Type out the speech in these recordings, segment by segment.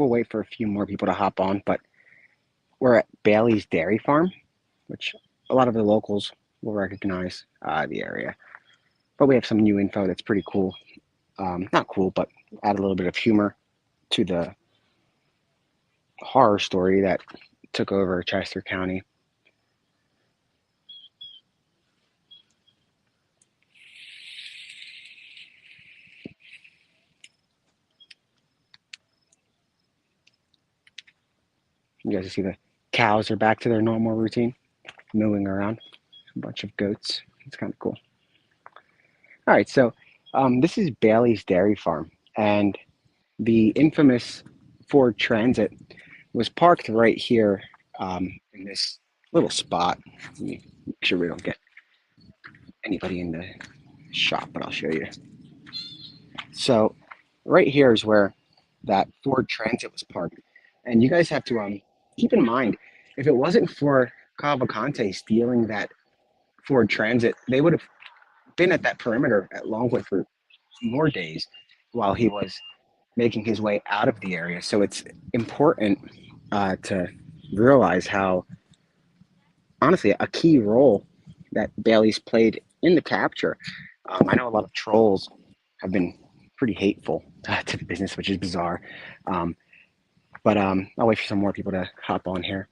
we'll wait for a few more people to hop on, but we're at Baily's Dairy Farm, which a lot of the locals will recognize the area. But we have some new info that's pretty cool. Not cool, but add a little bit of humor to the horror story that took over Chester County. You guys see the cows are back to their normal routine, mooing around. A bunch of goats. It's kind of cool. All right, so this is Baily's Dairy Farm, and the infamous Ford Transit was parked right here in this little spot. Let me make sure we don't get anybody in the shop, but I'll show you. So right here is where that Ford Transit was parked. And you guys have to keep in mind, if it wasn't for Cavalcante stealing that Ford Transit, they would have been at that perimeter at Longwood for more days while he was making his way out of the area. So it's important to realize how, honestly, a key role that Baily's played in the capture. I know a lot of trolls have been pretty hateful to the business, which is bizarre. But I'll wait for some more people to hop on here.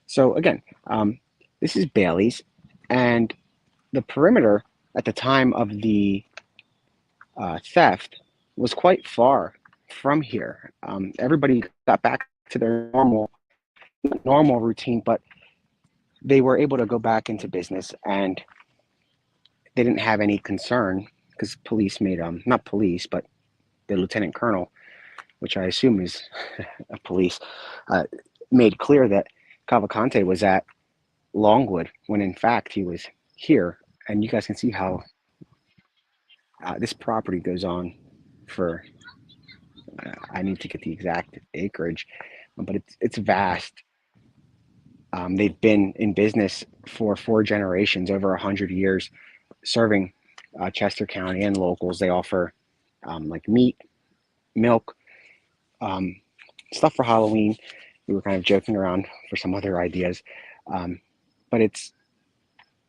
So again, this is Baily's, and the perimeter at the time of the theft was quite far from here. Everybody got back to their normal routine, but they were able to go back into business, and they didn't have any concern because police made not police, but the lieutenant colonel, which I assume is a police, made clear that Cavalcante was at Longwood when in fact he was here. And you guys can see how this property goes on for, I need to get the exact acreage, but it's vast. They've been in business for 4 generations, over 100 years, serving Chester County and locals. They offer like meat, milk, stuff for Halloween. We were kind of joking around for some other ideas, but it's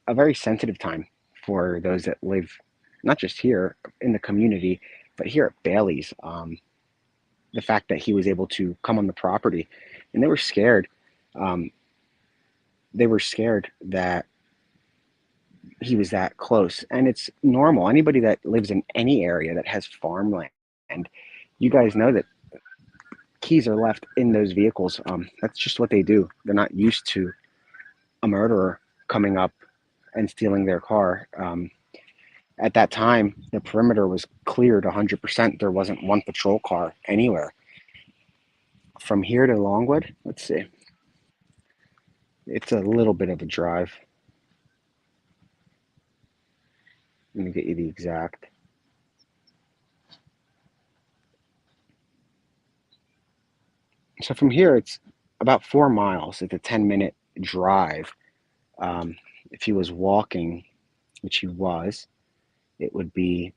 a very sensitive time for those that live not just here in the community, but here at Baily's. The fact that he was able to come on the property, and they were scared. They were scared that he was that close, and it's normal. Anybody that lives in any area that has farmland, and you guys know that keys are left in those vehicles. That's just what they do. They're not used to a murderer coming up and stealing their car. At that time, the perimeter was cleared 100%. There wasn't one patrol car anywhere. From here to Longwood, let's see. It's a little bit of a drive. Let me get you the exact. So from here, it's about 4 miles. It's a 10-minute drive. If he was walking, which he was, it would be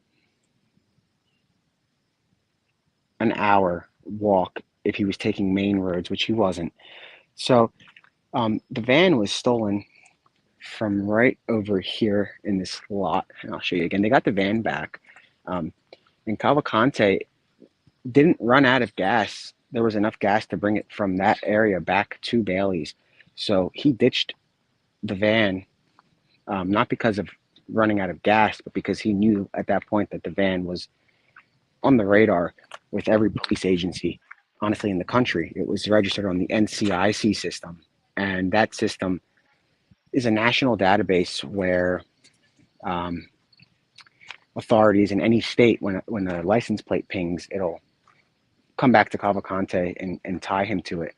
an hour walk if he was taking main roads, which he wasn't. So the van was stolen from right over here in this lot, and I'll show you again. They got the van back, and Cavalcante didn't run out of gas. There was enough gas to bring it from that area back to Baily's. So he ditched the van, not because of running out of gas, but because he knew at that point that the van was on the radar with every police agency, honestly, in the country. It was registered on the NCIC system, and that system is a national database where authorities in any state, when a license plate pings, it'll come back to Cavalcante and tie him to it.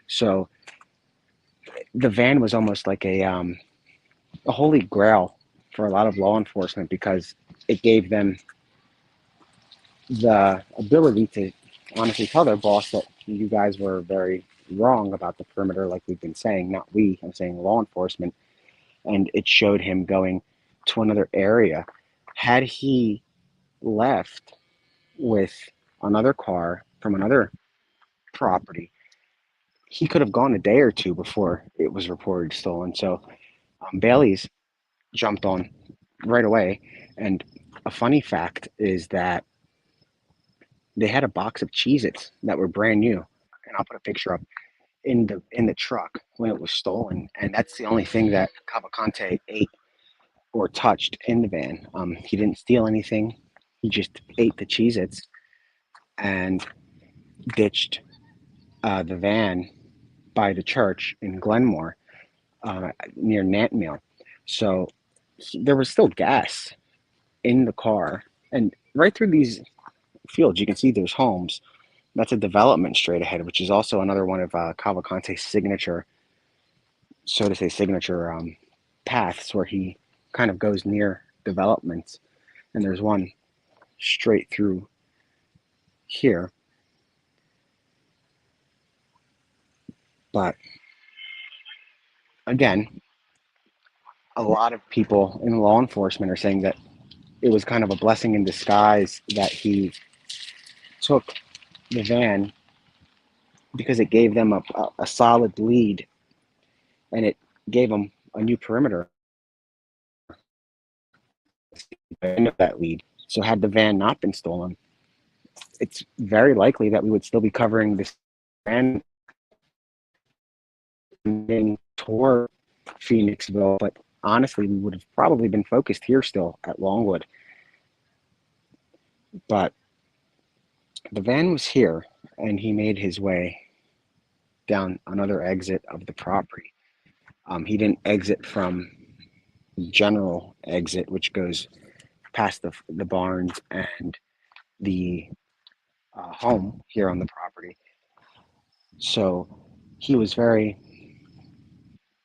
So the van was almost like a holy grail for a lot of law enforcement, because it gave them the ability to honestly tell their boss that you guys were very wrong about the perimeter, like we've been saying. Not we, I'm saying law enforcement. And it showed him going to another area. Had he left with another car from another property, he could have gone a day or two before it was reported stolen. So Bailey's jumped on right away. And a funny fact is that they had a box of Cheez-Its that were brand new, and I'll put a picture up in the truck when it was stolen. And that's the only thing that Cavalcante ate or touched in the van. He didn't steal anything. He just ate the Cheez-Its and ditched the van by the church in Glenmore near Nantmeal. So there was still gas in the car. And right through these fields, you can see there's homes. That's a development straight ahead, which is also another one of Cavalcante's signature, so to say, signature paths where he kind of goes near developments. And there's one straight through here. But again, a lot of people in law enforcement are saying that it was kind of a blessing in disguise that he took the van because it gave them a solid lead, and it gave them a new perimeter of that lead. So had the van not been stolen, it's very likely that we would still be covering this van toward Phoenixville, but honestly, we would have probably been focused here still at Longwood. But the van was here, and he made his way down another exit of the property. He didn't exit from the general exit, which goes past the barns and the home here on the property. So he was very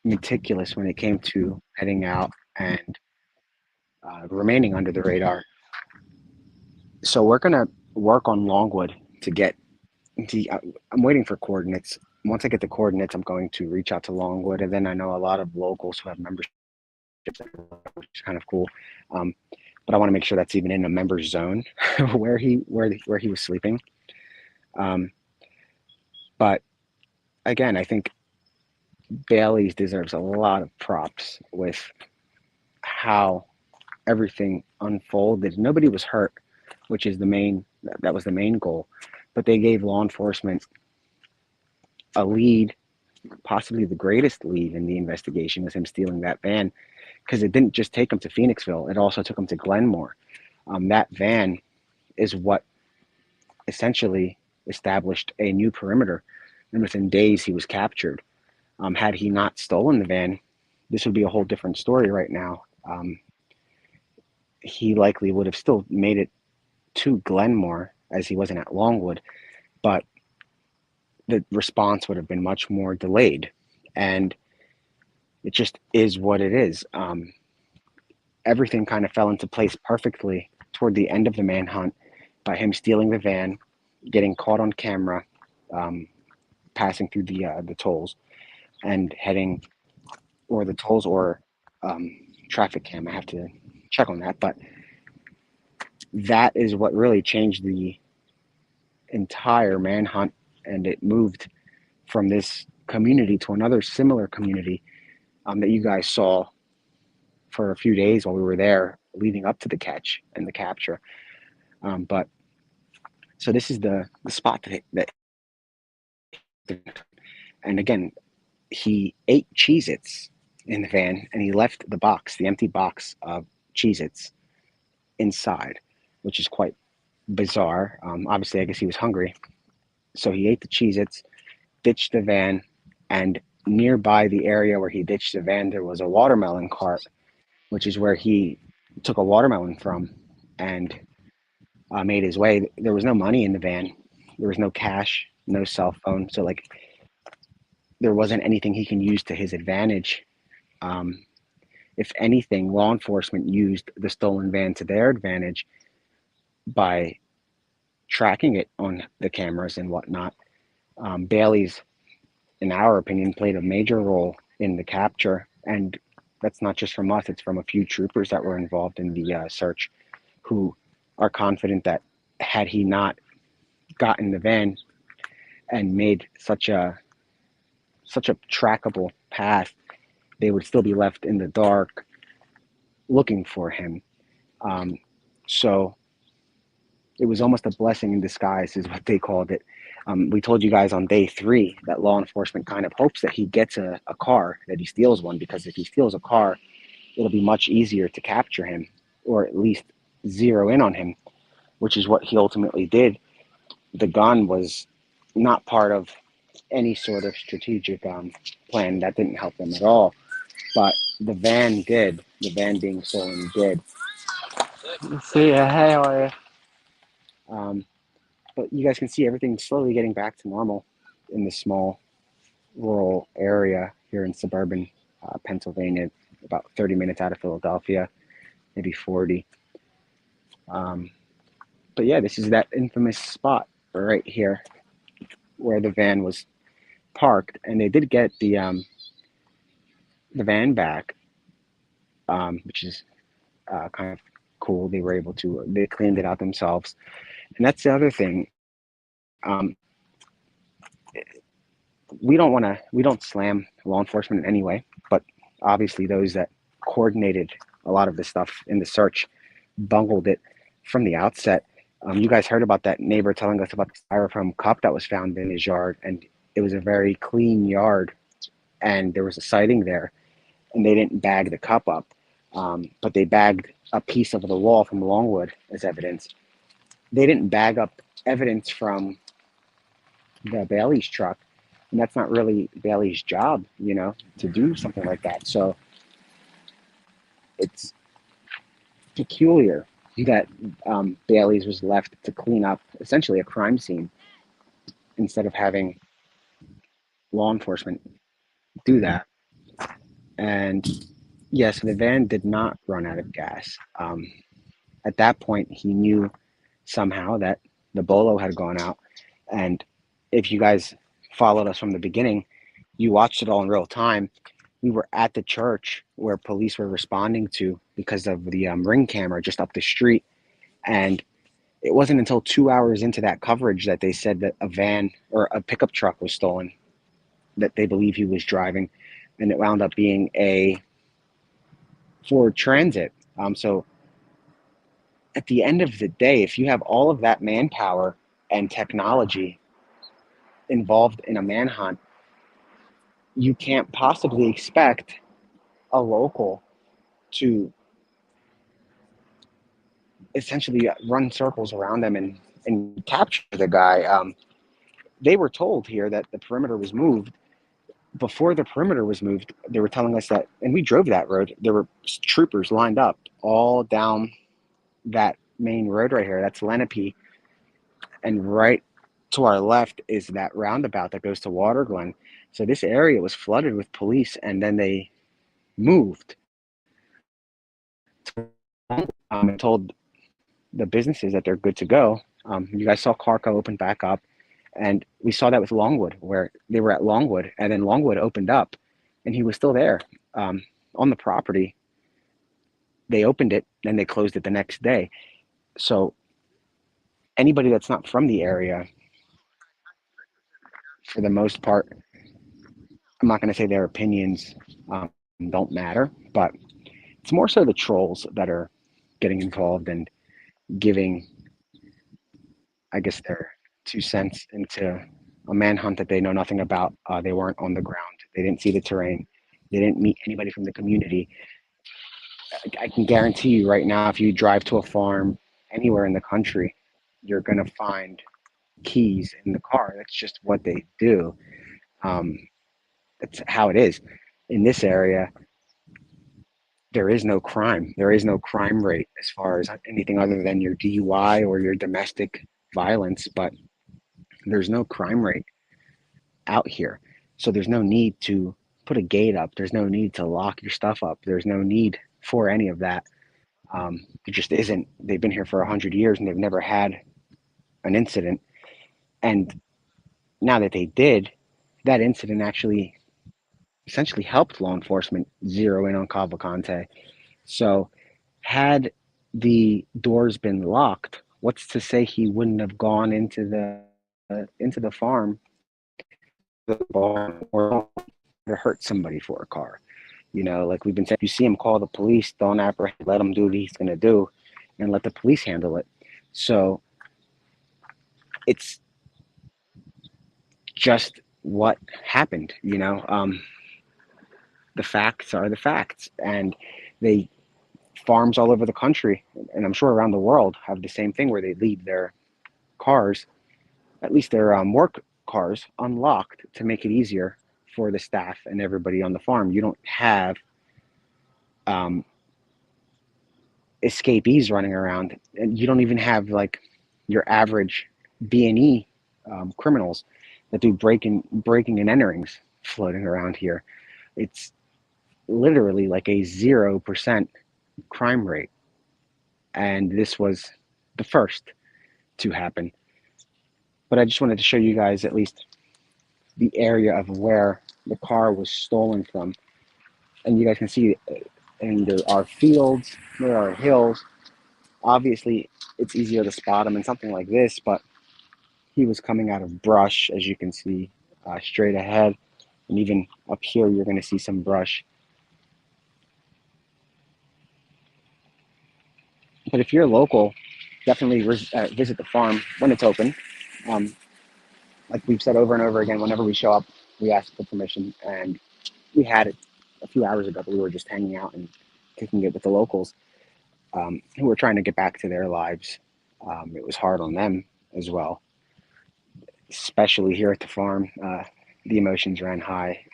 meticulous when it came to heading out and remaining under the radar. So we're going to work on Longwood to get I'm waiting for coordinates. Once I get the coordinates, I'm going to reach out to Longwood, and then I know a lot of locals who have memberships, which is kind of cool. But I want to make sure that's even in a member's zone where he was sleeping. But again, I think Bailey's deserves a lot of props with how everything unfolded. Nobody was hurt, which is that was the main goal. But they gave law enforcement a lead, possibly the greatest lead in the investigation, was him stealing that van, because it didn't just take him to Phoenixville, it also took him to Glenmore. That van is what essentially established a new perimeter, and within days he was captured. Had he not stolen the van, this would be a whole different story right now. He likely would have still made it to Glenmore, as he wasn't at Longwood, but the response would have been much more delayed. And it just is what it is. Everything kind of fell into place perfectly toward the end of the manhunt by him stealing the van, getting caught on camera, passing through the tolls, and heading, or the tolls or traffic cam. I have to check on that, but that is what really changed the entire manhunt, and it moved from this community to another similar community that you guys saw for a few days while we were there leading up to the catch and the capture. But so this is the spot that and again, he ate Cheez-Its in the van, and he left the empty box of Cheez-Its inside, which is quite bizarre. Obviously, I guess he was hungry. So he ate the Cheez-Its, ditched the van, and nearby the area where he ditched the van, there was a watermelon cart, which is where he took a watermelon from and made his way. There was no money in the van. There was no cash, no cell phone. So, like, there wasn't anything he can use to his advantage. If anything, law enforcement used the stolen van to their advantage by tracking it on the cameras and whatnot. Bailey's, in our opinion, played a major role in the capture, and that's not just from us, it's from a few troopers that were involved in the search, who are confident that had he not gotten the van and made such a trackable path, they would still be left in the dark looking for him. Um, so it was almost a blessing in disguise, is what they called it. We told you guys on day 3 that law enforcement kind of hopes that he gets a car, that he steals one, because if he steals a car, it'll be much easier to capture him, or at least zero in on him, which is what he ultimately did. The gun was not part of any sort of strategic plan. That didn't help them at all. But the van did. The van being stolen did. See, hey, how are you? But you guys can see everything slowly getting back to normal in this small rural area here in suburban Pennsylvania, about 30 minutes out of Philadelphia, maybe 40. But yeah, this is that infamous spot right here where the van was parked, and they did get the van back, which is kind of cool. They were able to, they cleaned it out themselves. And that's the other thing. We don't slam law enforcement in any way, but obviously those that coordinated a lot of the stuff in the search bungled it from the outset. You guys heard about that neighbor telling us about the styrofoam cup that was found in his yard, and it was a very clean yard, and there was a sighting there, and they didn't bag the cup up, but they bagged a piece of the wall from Longwood as evidence. They didn't bag up evidence from the Baily's truck, and that's not really Baily's job, to do something like that. So it's peculiar that Baily's was left to clean up essentially a crime scene instead of having law enforcement do that. And yes, the van did not run out of gas. At that point, he knew somehow that the bolo had gone out. And if you guys followed us from the beginning, you watched it all in real time. We were at the church where police were responding to because of the ring camera just up the street. And it wasn't until 2 hours into that coverage that they said that a van or a pickup truck was stolen that they believe he was driving. And it wound up being a Ford Transit. So at the end of the day, if you have all of that manpower and technology involved in a manhunt, you can't possibly expect a local to essentially run circles around them and capture the guy. They were told here that the perimeter was moved. Before the perimeter was moved, they were telling us that, and we drove that road, there were troopers lined up all down that main road right here. That's Lenape. And right to our left is that roundabout that goes to Water Glen. So this area was flooded with police, and then they moved and told the businesses that they're good to go. You guys saw Carco open back up, and we saw that with Longwood, where they were at Longwood, and then Longwood opened up, and he was still there on the property. They opened it, and they closed it the next day. So anybody that's not from the area, for the most part, I'm not going to say their opinions don't matter, but it's more so the trolls that are getting involved and giving, I guess, their 2 cents into a manhunt that they know nothing about. They weren't on the ground. They didn't see the terrain. They didn't meet anybody from the community. I can guarantee you right now, if you drive to a farm anywhere in the country, you're going to find keys in the car. That's just what they do. That's how it is. In this area, there is no crime. There is no crime rate as far as anything other than your DUI or your domestic violence, but there's no crime rate out here. So there's no need to put a gate up. There's no need to lock your stuff up. There's no need for any of that. There just isn't. They've been here for 100 years and they've never had an incident. And now that they did, that incident actually essentially helped law enforcement zero in on Cavalcante. So had the doors been locked, what's to say he wouldn't have gone into the farm, the barn, or to hurt somebody for a car? You know, like we've been saying, if you see him, call the police. Don't apprehend. Let him do what he's going to do, and let the police handle it. So it's just what happened. You know, the facts are the facts, and they farms all over the country, and I'm sure around the world, have the same thing where they leave their cars, at least their work cars, unlocked to make it easier for the staff and everybody on the farm. You don't have um, escapees running around, and you don't even have like your average B&E criminals that do breaking and enterings floating around here. It's literally like a 0% crime rate, and this was the first to happen. But I just wanted to show you guys at least the area of where the car was stolen from. And you guys can see, and there are fields, there are hills. Obviously, it's easier to spot him in something like this, but he was coming out of brush, as you can see, straight ahead. And even up here, you're going to see some brush. But if you're local, definitely visit the farm when it's open. Um, like we've said over and over again, whenever we show up, we ask for permission, and we had it a few hours ago, but we were just hanging out and kicking it with the locals, who were trying to get back to their lives. It was hard on them as well, especially here at the farm. The emotions ran high.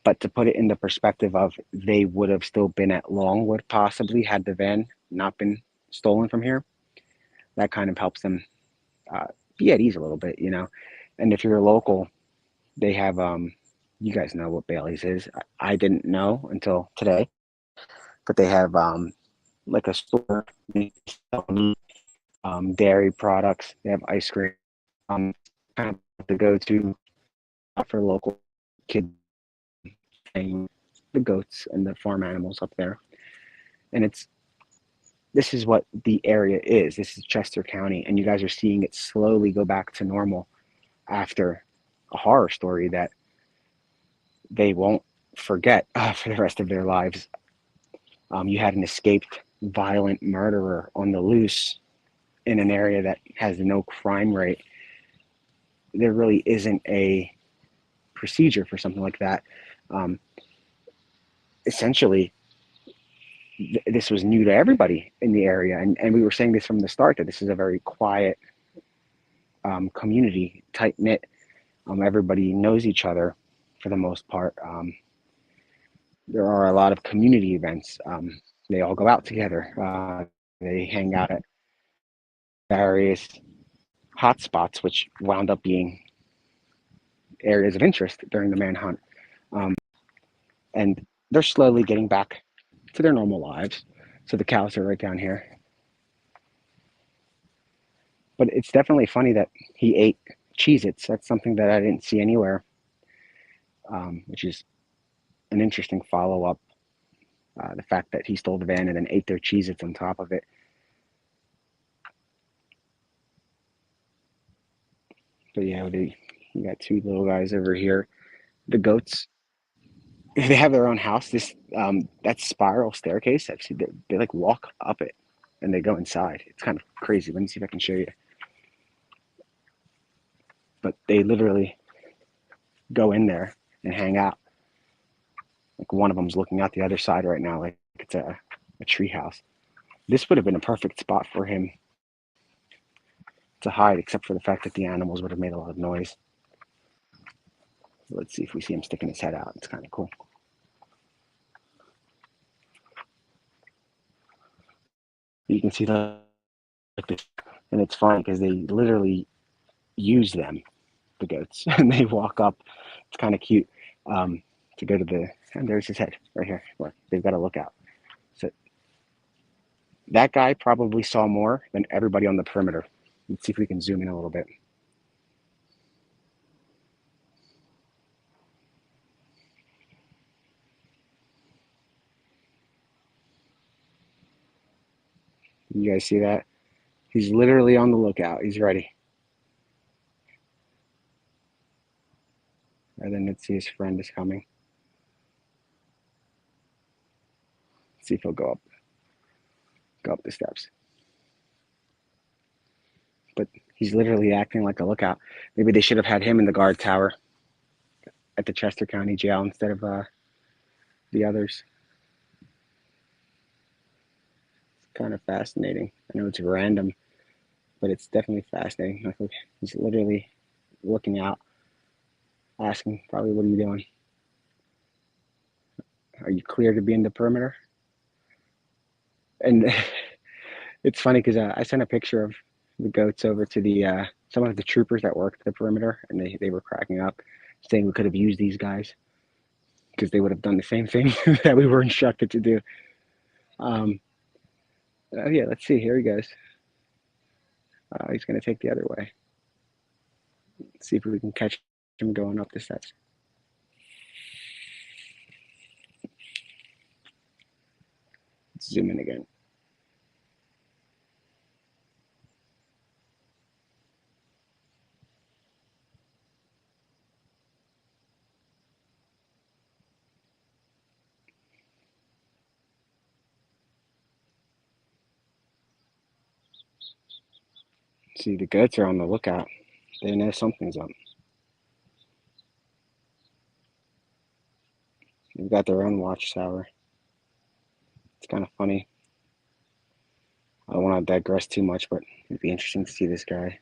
But to put it in the perspective of, they would have still been at Longwood possibly had the van not been stolen from here, that kind of helps them uh, be at ease a little bit, you know. And if you're local, they have, you guys know what Baily's is. I didn't know until today, but they have like a store, dairy products. They have ice cream, kind of the go-to for local kids, the goats and the farm animals up there. And this is what the area is. This is Chester County, and you guys are seeing it slowly go back to normal after a horror story that they won't forget for the rest of their lives. You had an escaped violent murderer on the loose in an area that has no crime rate. There really isn't a procedure for something like that. Um, Essentially, this was new to everybody in the area, and we were saying this from the start, that this is a very quiet community, tight knit. Everybody knows each other for the most part. There are a lot of community events. They all go out together. They hang out at various hotspots, which wound up being areas of interest during the manhunt. Um, and they're slowly getting back to their normal lives. So the cows are right down here. But it's definitely funny that he ate Cheez-Its. That's something that I didn't see anywhere, which is an interesting follow-up. The fact that he stole the van and then ate their Cheez-Its on top of it. But yeah, you got two little guys over here. The goats, they have their own house. This that spiral staircase, I've seen, they like walk up it and they go inside. It's kind of crazy. Let me see if I can show you. But they literally go in there and hang out. Like one of them's looking out the other side right now, like it's a tree house. This would have been a perfect spot for him to hide, except for the fact that the animals would have made a lot of noise. Let's see if we see him sticking his head out. It's kind of cool. You can see that like this, and it's funny because they literally use them, the goats, and they walk up. It's kind of cute, to go to the. And there's his head right here. Look, they've got to look out. So that guy probably saw more than everybody on the perimeter. Let's see if we can zoom in a little bit. You guys see that? He's literally on the lookout. He's ready. And then let's see, his friend is coming. Let's see if he'll go up the steps. But he's literally acting like a lookout. Maybe they should have had him in the guard tower at the Chester County Jail instead of the others. It's kind of fascinating. I know it's random, but it's definitely fascinating. Like, he's literally looking out, asking, probably, what are you doing? Are you clear to be in the perimeter? And it's funny because I sent a picture of the goats over to the some of the troopers that worked the perimeter, and they were cracking up, saying we could have used these guys because they would have done the same thing that we were instructed to do. Um, yeah, let's see. Here he goes. He's going to take the other way. Let's see if we can catch him going up the steps. Let's zoom in again. See, the goats are on the lookout. They know something's up. They've got their own watchtower. It's kind of funny. I don't want to digress too much, but it'd be interesting to see this guy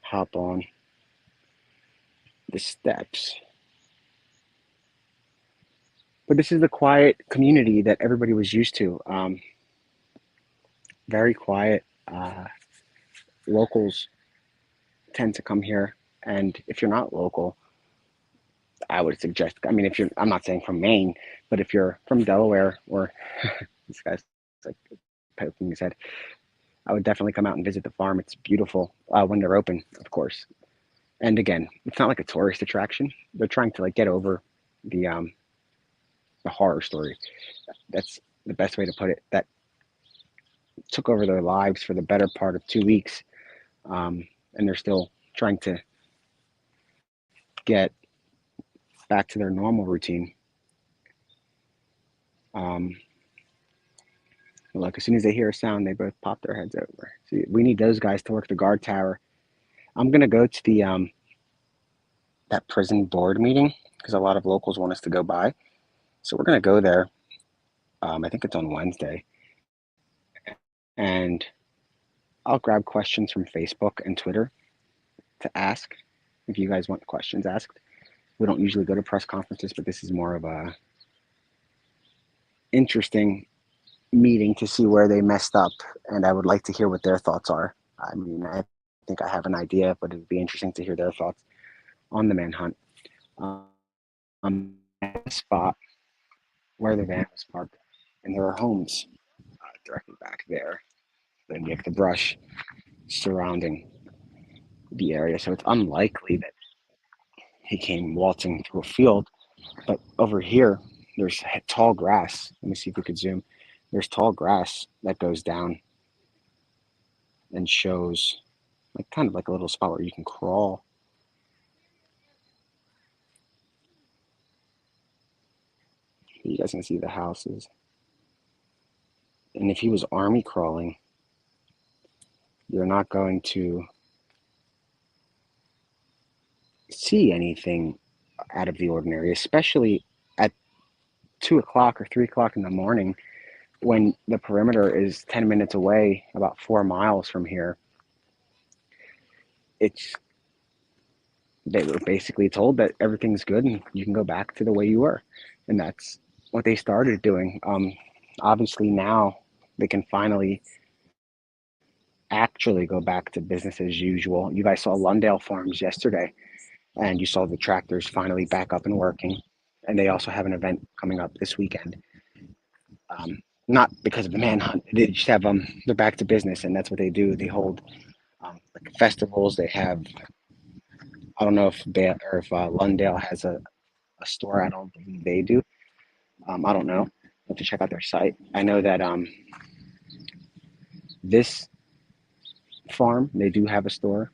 hop on the steps. But this is the quiet community that everybody was used to. Very quiet. Locals tend to come here, and if you're not local, I would suggest. I mean, if you're, I'm not saying from Maine, but if you're from Delaware or this guy's like poking his head, I would definitely come out and visit the farm. It's beautiful when they're open, of course. And again, it's not like a tourist attraction. They're trying to like get over the horror story. That's the best way to put it. That took over their lives for the better part of 2 weeks, and they're still trying to get back to their normal routine. Um, Look, as soon as they hear a sound, they both pop their heads over. See, we need those guys to work the guard tower. I'm gonna go to the that prison board meeting because a lot of locals want us to go by. So we're gonna go there. I think it's on Wednesday, and I'll grab questions from Facebook and Twitter to ask if you guys want questions asked. We don't usually go to press conferences, but this is more of a interesting meeting to see where they messed up, and I would like to hear what their thoughts are. I mean, I think I have an idea, but it'd be interesting to hear their thoughts on the manhunt. At the spot where the van was parked, and there are homes directly back there. Then you have the brush surrounding the area, so it's unlikely that he came waltzing through a field. But over here, there's tall grass. Let me see if we could zoom. There's tall grass that goes down and shows like kind of like a little spot where you can crawl. You guys can see the houses. And if he was army crawling, you're not going to see anything out of the ordinary, especially at 2 o'clock or 3 o'clock in the morning when the perimeter is 10 minutes away, about 4 miles from here. It's They were basically told that everything's good and you can go back to the way you were, and that's what they started doing. Obviously now they can finally actually go back to business as usual. You guys saw Lundale Farms yesterday, and you saw the tractors finally back up and working. And they also have an event coming up this weekend. Not because of the manhunt. They just have they're back to business, and that's what they do. They hold like festivals. They have, I don't know if Lundale has a store. I don't believe they do. I don't know. I have to check out their site. I know that This farm, they do have a store.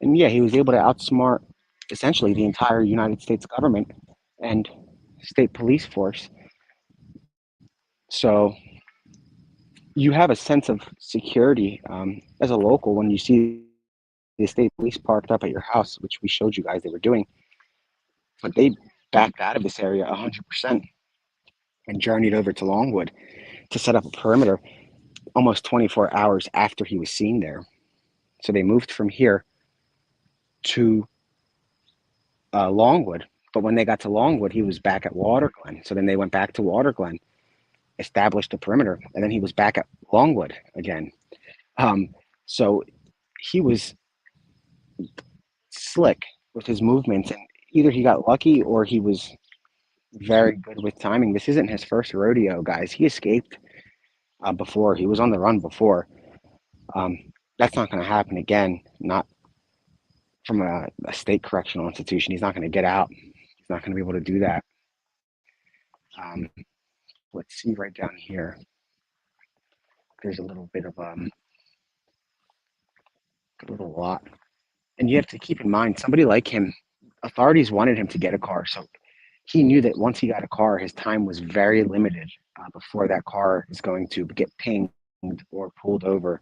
And yeah, he was able to outsmart essentially the entire United States government and state police force. So you have a sense of security as a local when you see the state police parked up at your house, which we showed you guys they were doing. But they backed out of this area 100% and journeyed over to Longwood to set up a perimeter almost 24 hours after he was seen there. So they moved from here to Longwood. But when they got to Longwood, he was back at Waterglen. So then they went back to Waterglen, established a perimeter, and then he was back at Longwood again. Um, so he was slick with his movements, and either he got lucky or he was very good with timing. This isn't his first rodeo, guys. He escaped before. He was on the run before. Um, that's not going to happen again. Not from a state correctional institution. He's not going to get out. He's not going to be able to do that. Um, let's see right down here. There's a little bit of a little lot, and you have to keep in mind somebody like him. Authorities wanted him to get a car, so he knew that once he got a car, his time was very limited before that car is going to get pinged or pulled over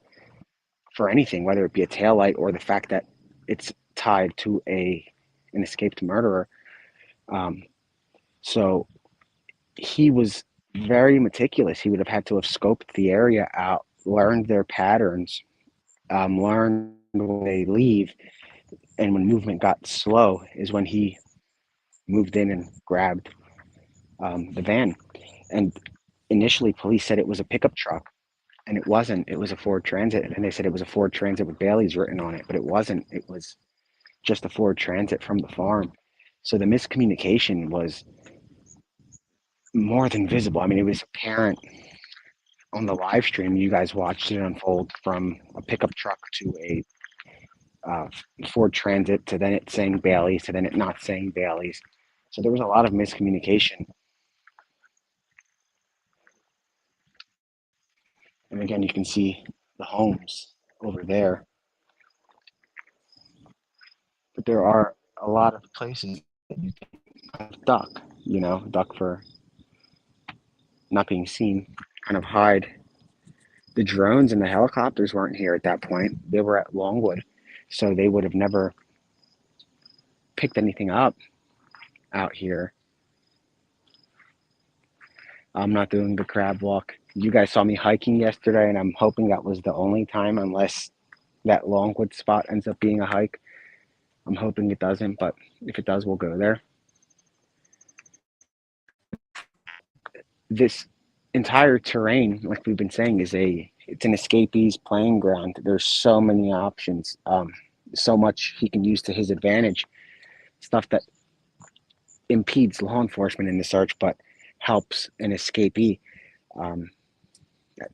for anything, whether it be a taillight or the fact that it's tied to an escaped murderer. Um, so he was very meticulous. He would have had to have scoped the area out, learned their patterns, learned when they leave, and when movement got slow is when he moved in and grabbed the van. And initially, police said it was a pickup truck, and it wasn't. It was a Ford Transit, and they said it was a Ford Transit with Baily's written on it, but it wasn't. It was just a Ford Transit from the farm. So the miscommunication was more than visible. I mean, it was apparent on the live stream. You guys watched it unfold from a pickup truck to a uh, Ford Transit to then it saying Baileys to then it not saying Baileys. So there was a lot of miscommunication. And again, you can see the homes over there. But there are a lot of places that you can duck, duck for not being seen, kind of hide. The drones and the helicopters weren't here at that point. They were at Longwood. So they would have never picked anything up out here. I'm not doing the crab walk. You guys saw me hiking yesterday, and I'm hoping that was the only time, unless that Longwood spot ends up being a hike. I'm hoping it doesn't, but if it does, we'll go there. This entire terrain, like we've been saying, it's an escapee's playing ground. There's so many options, so much he can use to his advantage. Stuff that impedes law enforcement in the search, but helps an escapee. Um,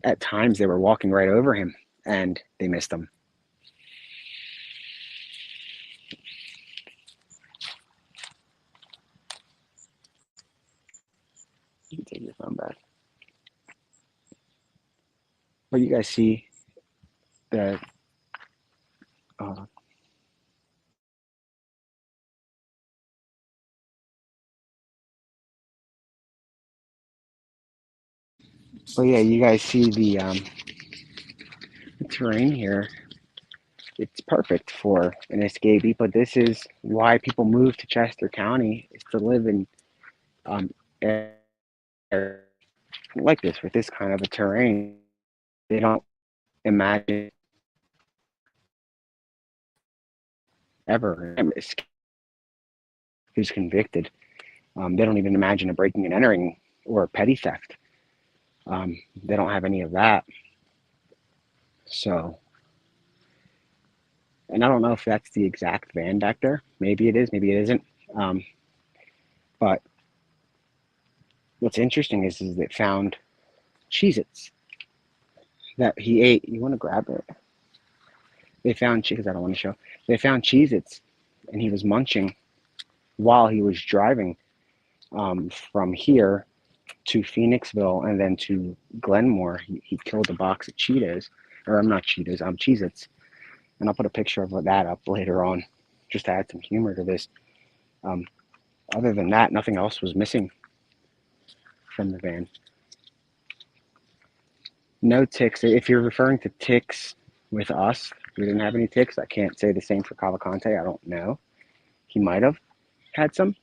at times, they were walking right over him, and they missed him. You can take your phone back. But you guys see the uh, but yeah, you guys see the terrain here. It's perfect for an escapee, but this is why people move to Chester County, is to live in areas like this with this kind of a terrain. They don't imagine ever who's convicted. They don't even imagine a breaking and entering or a petty theft. They don't have any of that. So, and I don't know if that's the exact van back there. Maybe it is, maybe it isn't. But what's interesting is they found Cheez-Its that he ate. You want to grab it? They found, because I don't want to show. They found Cheez-Its, and he was munching while he was driving from here to Phoenixville and then to Glenmore. He killed a box of Cheetos, or I'm not Cheetos, Cheez-Its. And I'll put a picture of that up later on just to add some humor to this. Um, Other than that, nothing else was missing from the van. No ticks. If you're referring to ticks with us, we didn't have any ticks. I can't say the same for Cavalcante. I don't know. He might have had some.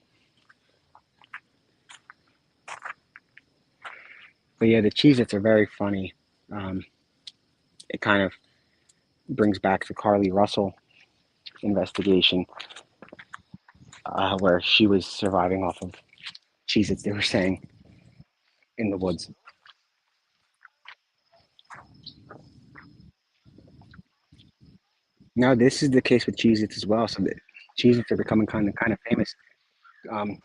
But yeah, the Cheez-Its are very funny. Um, it kind of brings back the Carly Russell investigation, where she was surviving off of Cheez-Its, they were saying, in the woods. Now, this is the case with Cheez-Its as well. So the Cheez-Its are becoming kind of famous. Um,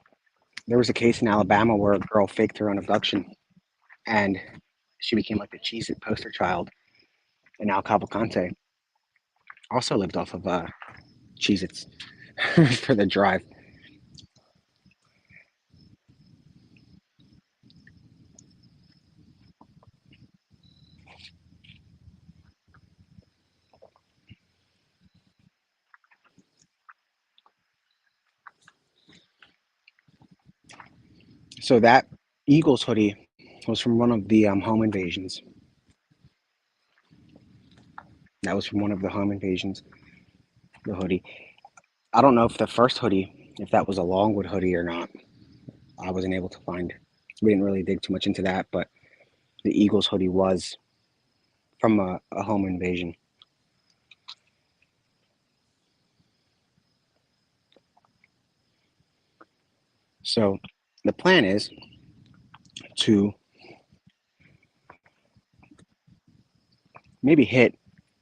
there was a case in Alabama where a girl faked her own abduction, and she became like the Cheez-It poster child. And now Cavalcante also lived off of Cheez-Its for the drive. So that Eagles hoodie was from one of the home invasions. That was from one of the home invasions, the hoodie. I don't know if the first hoodie, if that was a Longwood hoodie or not. I wasn't able to find. We didn't really dig too much into that, but the Eagles hoodie was from a home invasion. So the plan is to maybe hit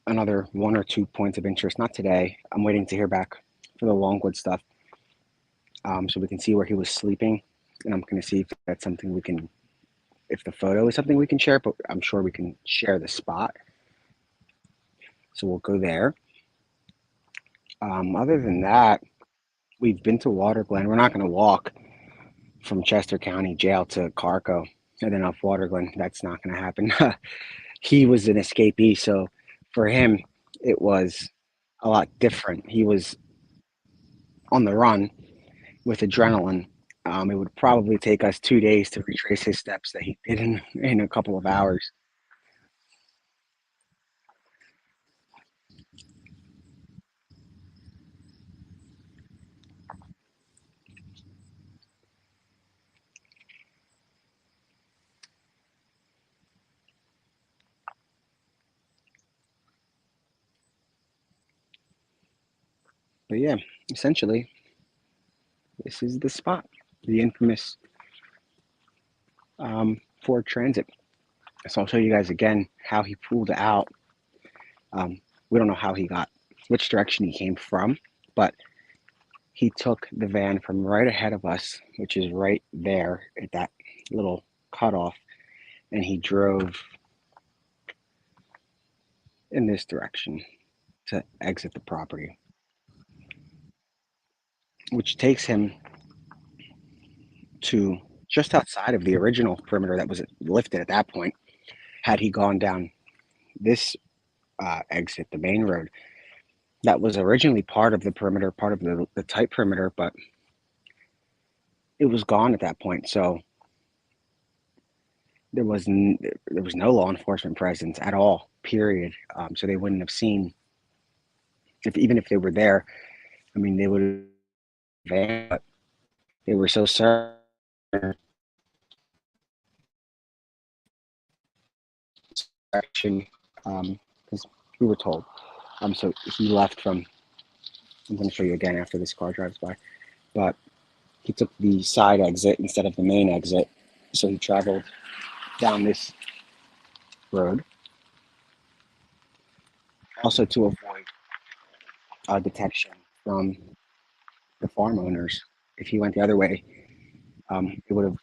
another one or two points of interest. Not today. I'm waiting to hear back for the Longwood stuff, so we can see where he was sleeping, and I'm going to see if that's something we can, if the photo is something we can share. But I'm sure we can share the spot. So we'll go there. Other than that, we've been to Water Glen. We're not going to walk from Chester County Jail to Carco and then off Water Glen. That's not going to happen. He was an escapee, so for him, it was a lot different. He was on the run with adrenaline. It would probably take us 2 days to retrace his steps that he did in a couple of hours. But yeah, essentially, this is the spot, the infamous Ford Transit. So I'll show you guys again how he pulled out. We don't know how he got, which direction he came from, but he took the van from right ahead of us, which is right there at that little cutoff, and he drove in this direction to exit the property, which takes him to just outside of the original perimeter that was lifted at that point. Had he gone down this exit, the main road, that was originally part of the perimeter, part of the tight perimeter, but it was gone at that point. So there was no law enforcement presence at all. Period. So they wouldn't have seen, if even if they were there. I mean, they would have. But they were so certain direction, because we were told. So he left from. I'm going to show you again after this car drives by, but he took the side exit instead of the main exit. So he traveled down this road, also to avoid detection from the farm owners. If he went the other way, it would have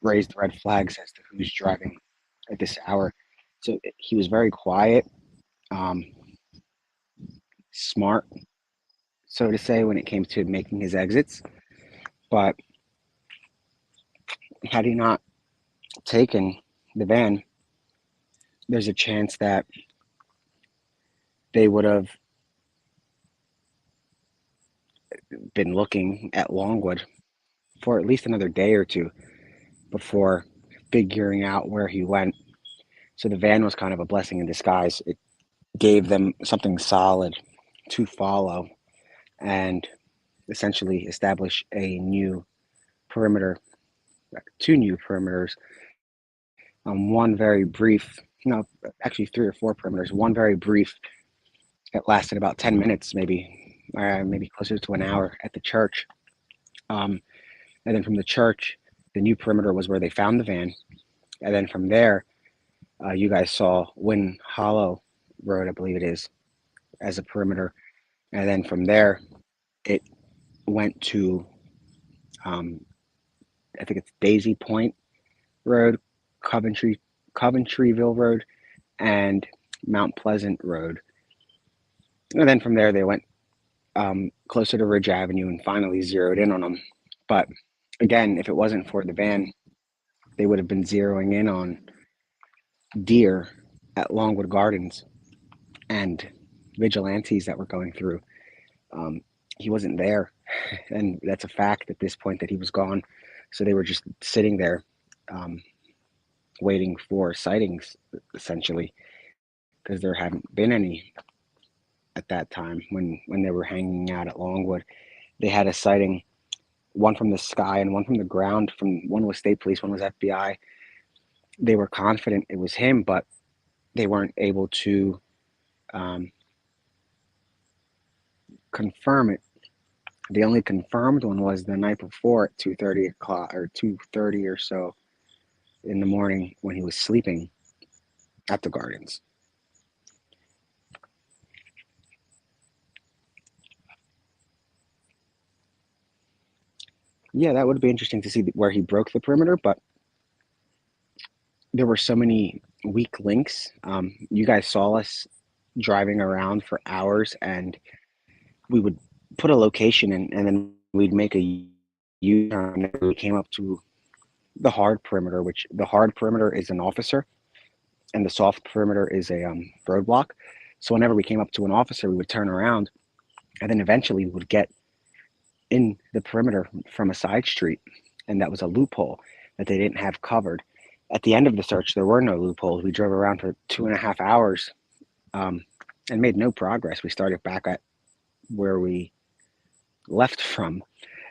raised red flags as to who's driving at this hour. So he was very quiet, um, smart, so to say, when it came to making his exits. But had he not taken the van, there's a chance that they would have been looking at Longwood for at least another day or two before figuring out where he went. So the van was kind of a blessing in disguise. It gave them something solid to follow and essentially establish a new perimeter, two new perimeters. One very brief, no, actually three or four perimeters. One very brief that lasted about 10 minutes, maybe closer to an hour at the church. And then from the church, the new perimeter was where they found the van. And then from there, you guys saw Wind Hollow Road, I believe it is, as a perimeter. And then from there, it went to, I think it's Daisy Point Road, Coventryville Road, and Mount Pleasant Road. And then from there, they went closer to Ridge Avenue and finally zeroed in on them. But again, if it wasn't for the van, they would have been zeroing in on deer at Longwood Gardens and vigilantes that were going through. He wasn't there, and that's a fact at this point that he was gone. So they were just sitting there, waiting for sightings, essentially, because there hadn't been any at that time when they were hanging out at Longwood. They had a sighting, one from the sky and one from the ground. From one was state police, one was FBI. They were confident it was him, but they weren't able to confirm it. The only confirmed one was the night before at 2:30 o'clock or 2:30 or so in the morning when he was sleeping at the gardens. Yeah, that would be interesting to see where he broke the perimeter, but there were so many weak links. You guys saw us driving around for hours, and we would put a location in, and then we'd make a U-turn. And we came up to the hard perimeter, which the hard perimeter is an officer, and the soft perimeter is a roadblock. So whenever we came up to an officer, we would turn around, and then eventually we would get in the perimeter from a side street, and that was a loophole that they didn't have covered. At the end of the search, there were no loopholes. We drove around for 2.5 hours and made no progress. We started back at where we left from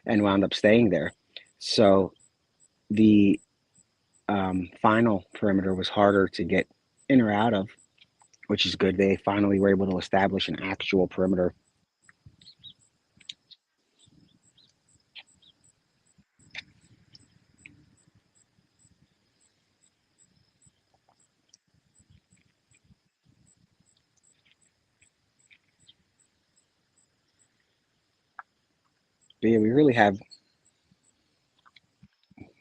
and wound up staying there. So the final perimeter was harder to get in or out of, which is good. They finally were able to establish an actual perimeter. But yeah, we really have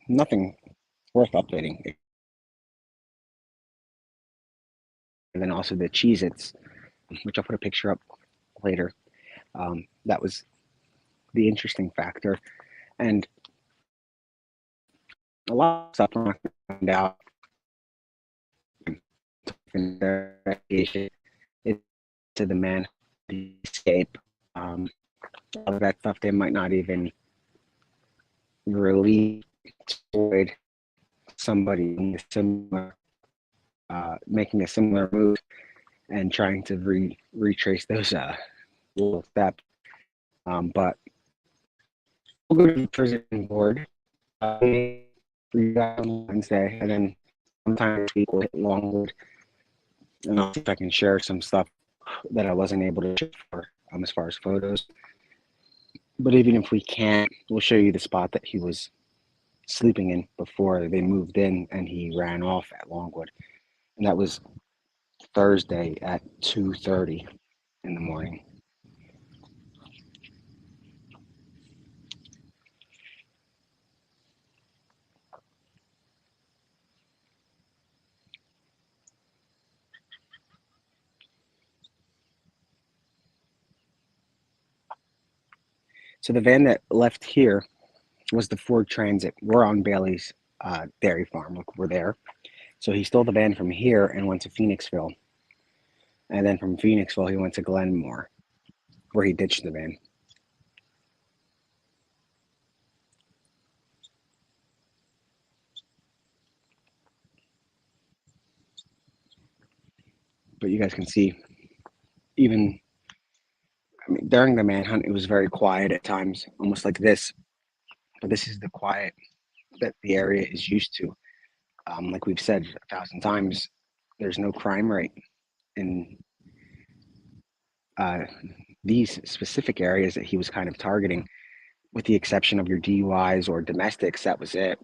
nothing worth updating. And then also the Cheez-Its, which I'll put a picture up later. That was the interesting factor. And a lot of stuff I'm not going to find out in the investigation is to the man the escape. All of that stuff they might not even release to avoid somebody similar, making a similar move and trying to retrace those little steps. But we'll go to the prison board on Wednesday, and then sometime this week we'll hit Longwood, and I'll see if I can share some stuff that I wasn't able to share as far as photos. But even if we can't, we'll show you the spot that he was sleeping in before they moved in and he ran off at Longwood. And that was Thursday at 2:30 in the morning. So the van that left here was the Ford Transit. We're on Baily's dairy farm. Look, we're there. So he stole the van from here and went to Phoenixville. And then from Phoenixville, he went to Glenmore, where he ditched the van. But you guys can see, even during the manhunt, it was very quiet at times, almost like this. But this is the quiet that the area is used to. Like we've said 1,000 times, there's no crime rate in uh, these specific areas that he was kind of targeting, with the exception of your DUIs or domestics. That was it.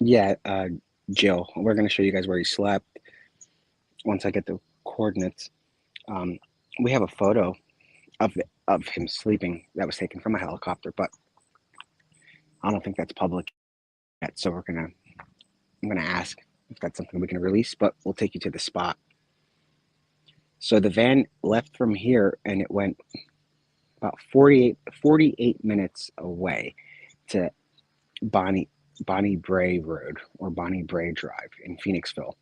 Yeah, Jill, we're going to show you guys where he slept once I get the coordinates. Um, we have a photo of him sleeping that was taken from a helicopter, but I don't think that's public yet. So I'm gonna ask if that's something we can release, but we'll take you to the spot. So the van left from here and it went about 48 minutes away to Bonnie Bonnie Bray Road or Bonnie Bray Drive in Phoenixville,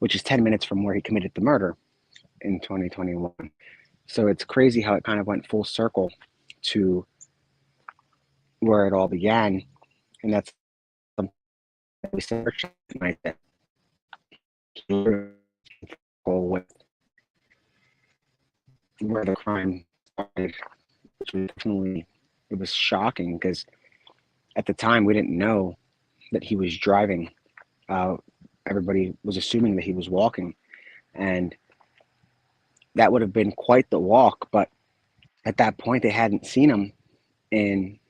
which is 10 minutes from where he committed the murder in 2021. So it's crazy how it kind of went full circle to where it all began, and that's something we searched tonight, that with where the crime started, which was definitely, it was shocking because at the time we didn't know that he was driving. Uh, Everybody was assuming that he was walking, and that would have been quite the walk. But at that point, they hadn't seen him in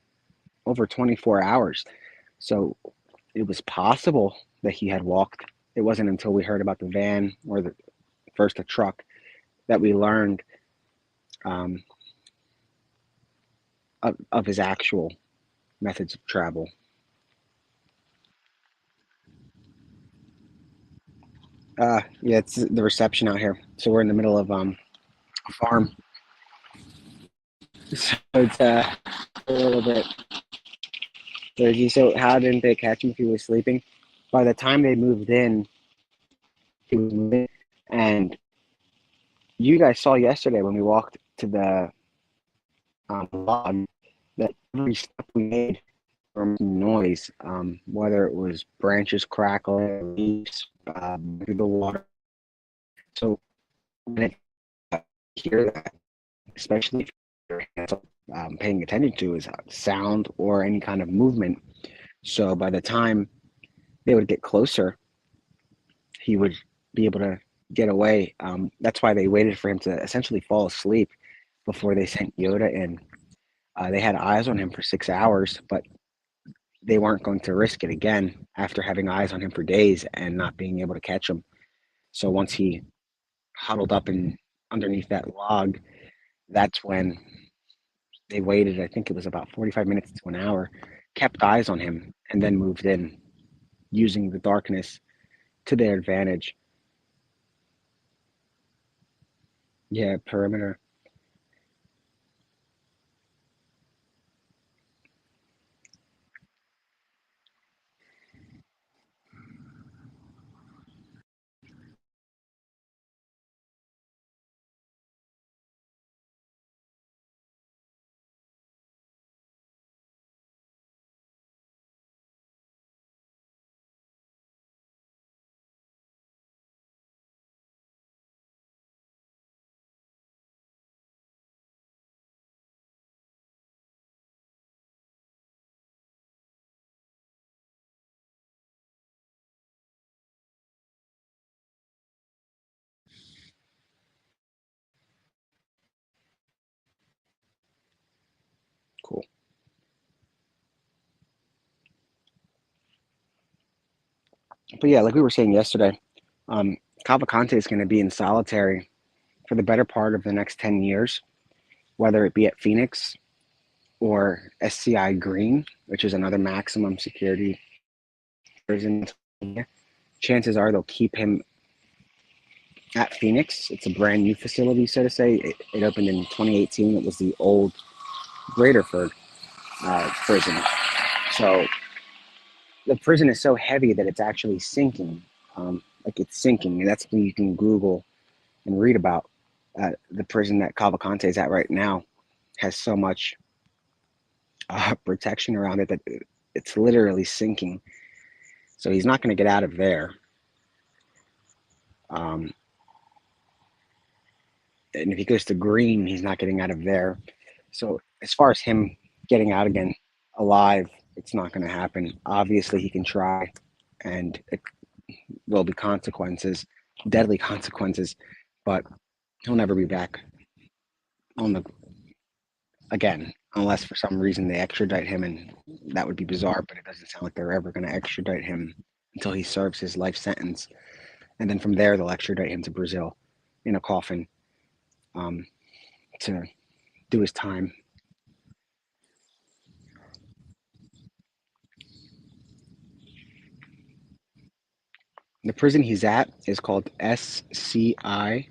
over 24 hours. So it was possible that he had walked. It wasn't until we heard about the van, or the truck, that we learned um, of his actual methods of travel. Yeah, it's the reception out here. So we're in the middle of a farm. So it's a little bit dirty. So how didn't they catch him if he was sleeping? By the time they moved in, he was moving. And you guys saw yesterday when we walked to the log that every step we made from noise, whether it was branches crackling, leaves through the water. So when I hear that, especially if you're paying attention to, is sound or any kind of movement. So by the time they would get closer, he would be able to get away. That's why they waited for him to essentially fall asleep before they sent Yoda in. They had eyes on him for 6 hours, but they weren't going to risk it again after having eyes on him for days and not being able to catch him. So once he huddled up in underneath that log, that's when they waited. I think it was about 45 minutes to an hour, kept eyes on him, and then moved in using the darkness to their advantage. Yeah, perimeter. Cool. But yeah, like we were saying yesterday, um, Cavalcante is going to be in solitary for the better part of the next 10 years, whether it be at Phoenix or SCI Green, which is another maximum security prison chances are they'll keep him at Phoenix. It's a brand new facility, so to say. It opened in 2018. It was the old Graterford prison. So the prison is so heavy that it's actually sinking. Like it's sinking. And that's when you can Google and read about the prison that Cavalcante is at right now has so much protection around it that it's literally sinking. So he's not going to get out of there. Um, and if he goes to Green, he's not getting out of there. So as far as him getting out again alive, it's not going to happen. Obviously, he can try, and it will be consequences, deadly consequences, but he'll never be back on the again unless for some reason they extradite him, and that would be bizarre. But it doesn't sound like they're ever going to extradite him until he serves his life sentence, and then from there they'll extradite him to Brazil in a coffin um, to do his time. The prison he's at is called SCI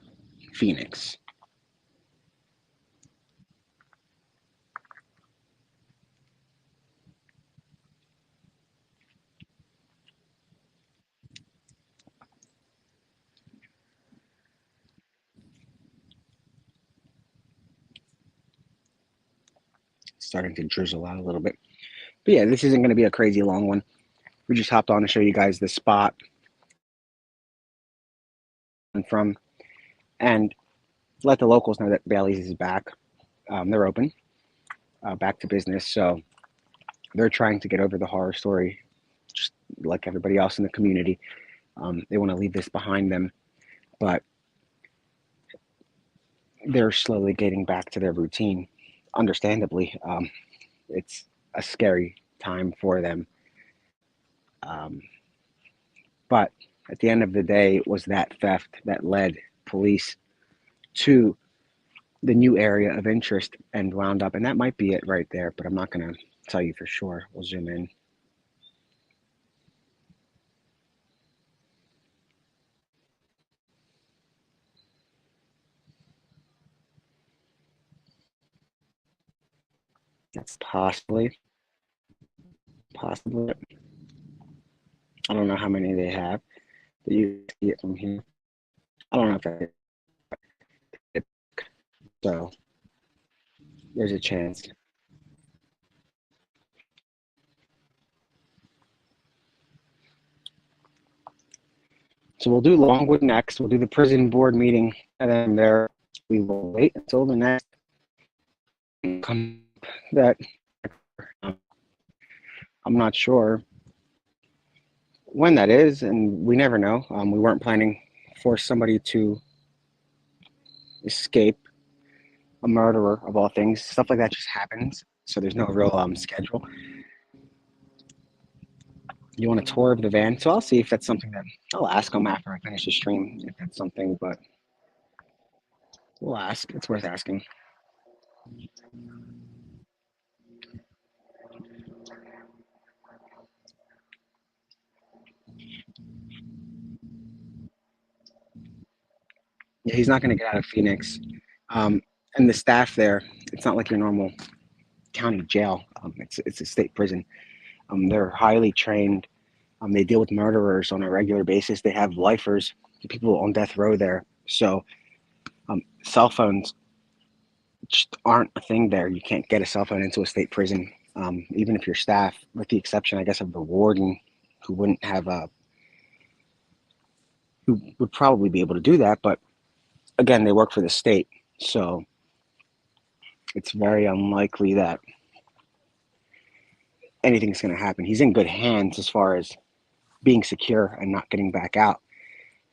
Phoenix. Starting to drizzle out a little bit. But yeah, this isn't going to be a crazy long one. We just hopped on to show you guys the spot from and let the locals know that Baily's is back. They're open, back to business. So they're trying to get over the horror story, just like everybody else in the community. They want to leave this behind them, but they're slowly getting back to their routine. Understandably, it's a scary time for them. Um, but at the end of the day, it was that theft that led police to the new area of interest and wound up, and that might be it right there, but I'm not going to tell you for sure. We'll zoom in. That's possibly. I don't know how many they have, but you see it from here. I don't know if that is, so there's a chance. So we'll do Longwood next. We'll do the prison board meeting, and then there we will wait until the next come that um, I'm not sure when that is, and we never know. We weren't planning for somebody to escape a murderer of all things. Stuff like that just happens. So there's no real schedule. You want a tour of the van? So I'll see if that's something that I'll ask them after I finish the stream if that's something, but we'll ask. It's worth asking. Yeah, he's not going to get out of Phoenix. Um, and the staff there, it's not like your normal county jail. It's a state prison. They're highly trained. They deal with murderers on a regular basis. They have lifers, people on death row there. So cell phones just aren't a thing there. You can't get a cell phone into a state prison, even if you're staff, with the exception, I guess, of the warden, who wouldn't have a, who would probably be able to do that. But again, they work for the state, so it's very unlikely that anything's going to happen. He's in good hands as far as being secure and not getting back out.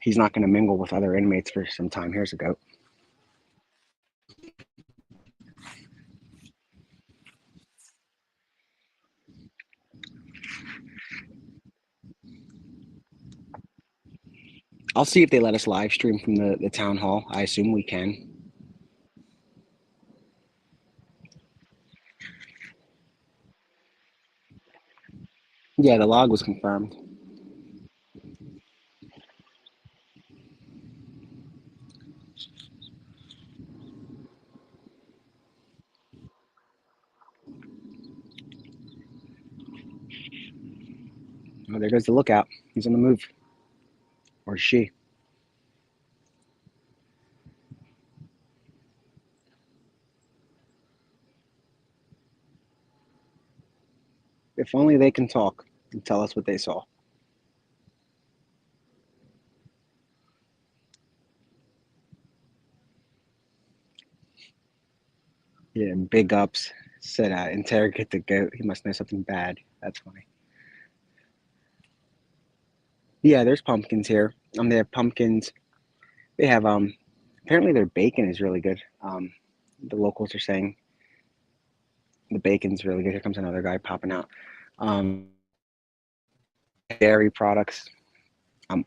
He's not going to mingle with other inmates for some time. Here's a goat. I'll see if they let us live stream from the town hall. I assume we can. Yeah, the log was confirmed. Oh, there goes the lookout. He's on the move. Or she. If only they can talk and tell us what they saw. Yeah, big ups. Said, interrogate the goat. He must know something bad. That's funny. Yeah, there's pumpkins here. They have pumpkins. They have, apparently their bacon is really good. The locals are saying the bacon's really good. Here comes another guy popping out. Um, dairy products,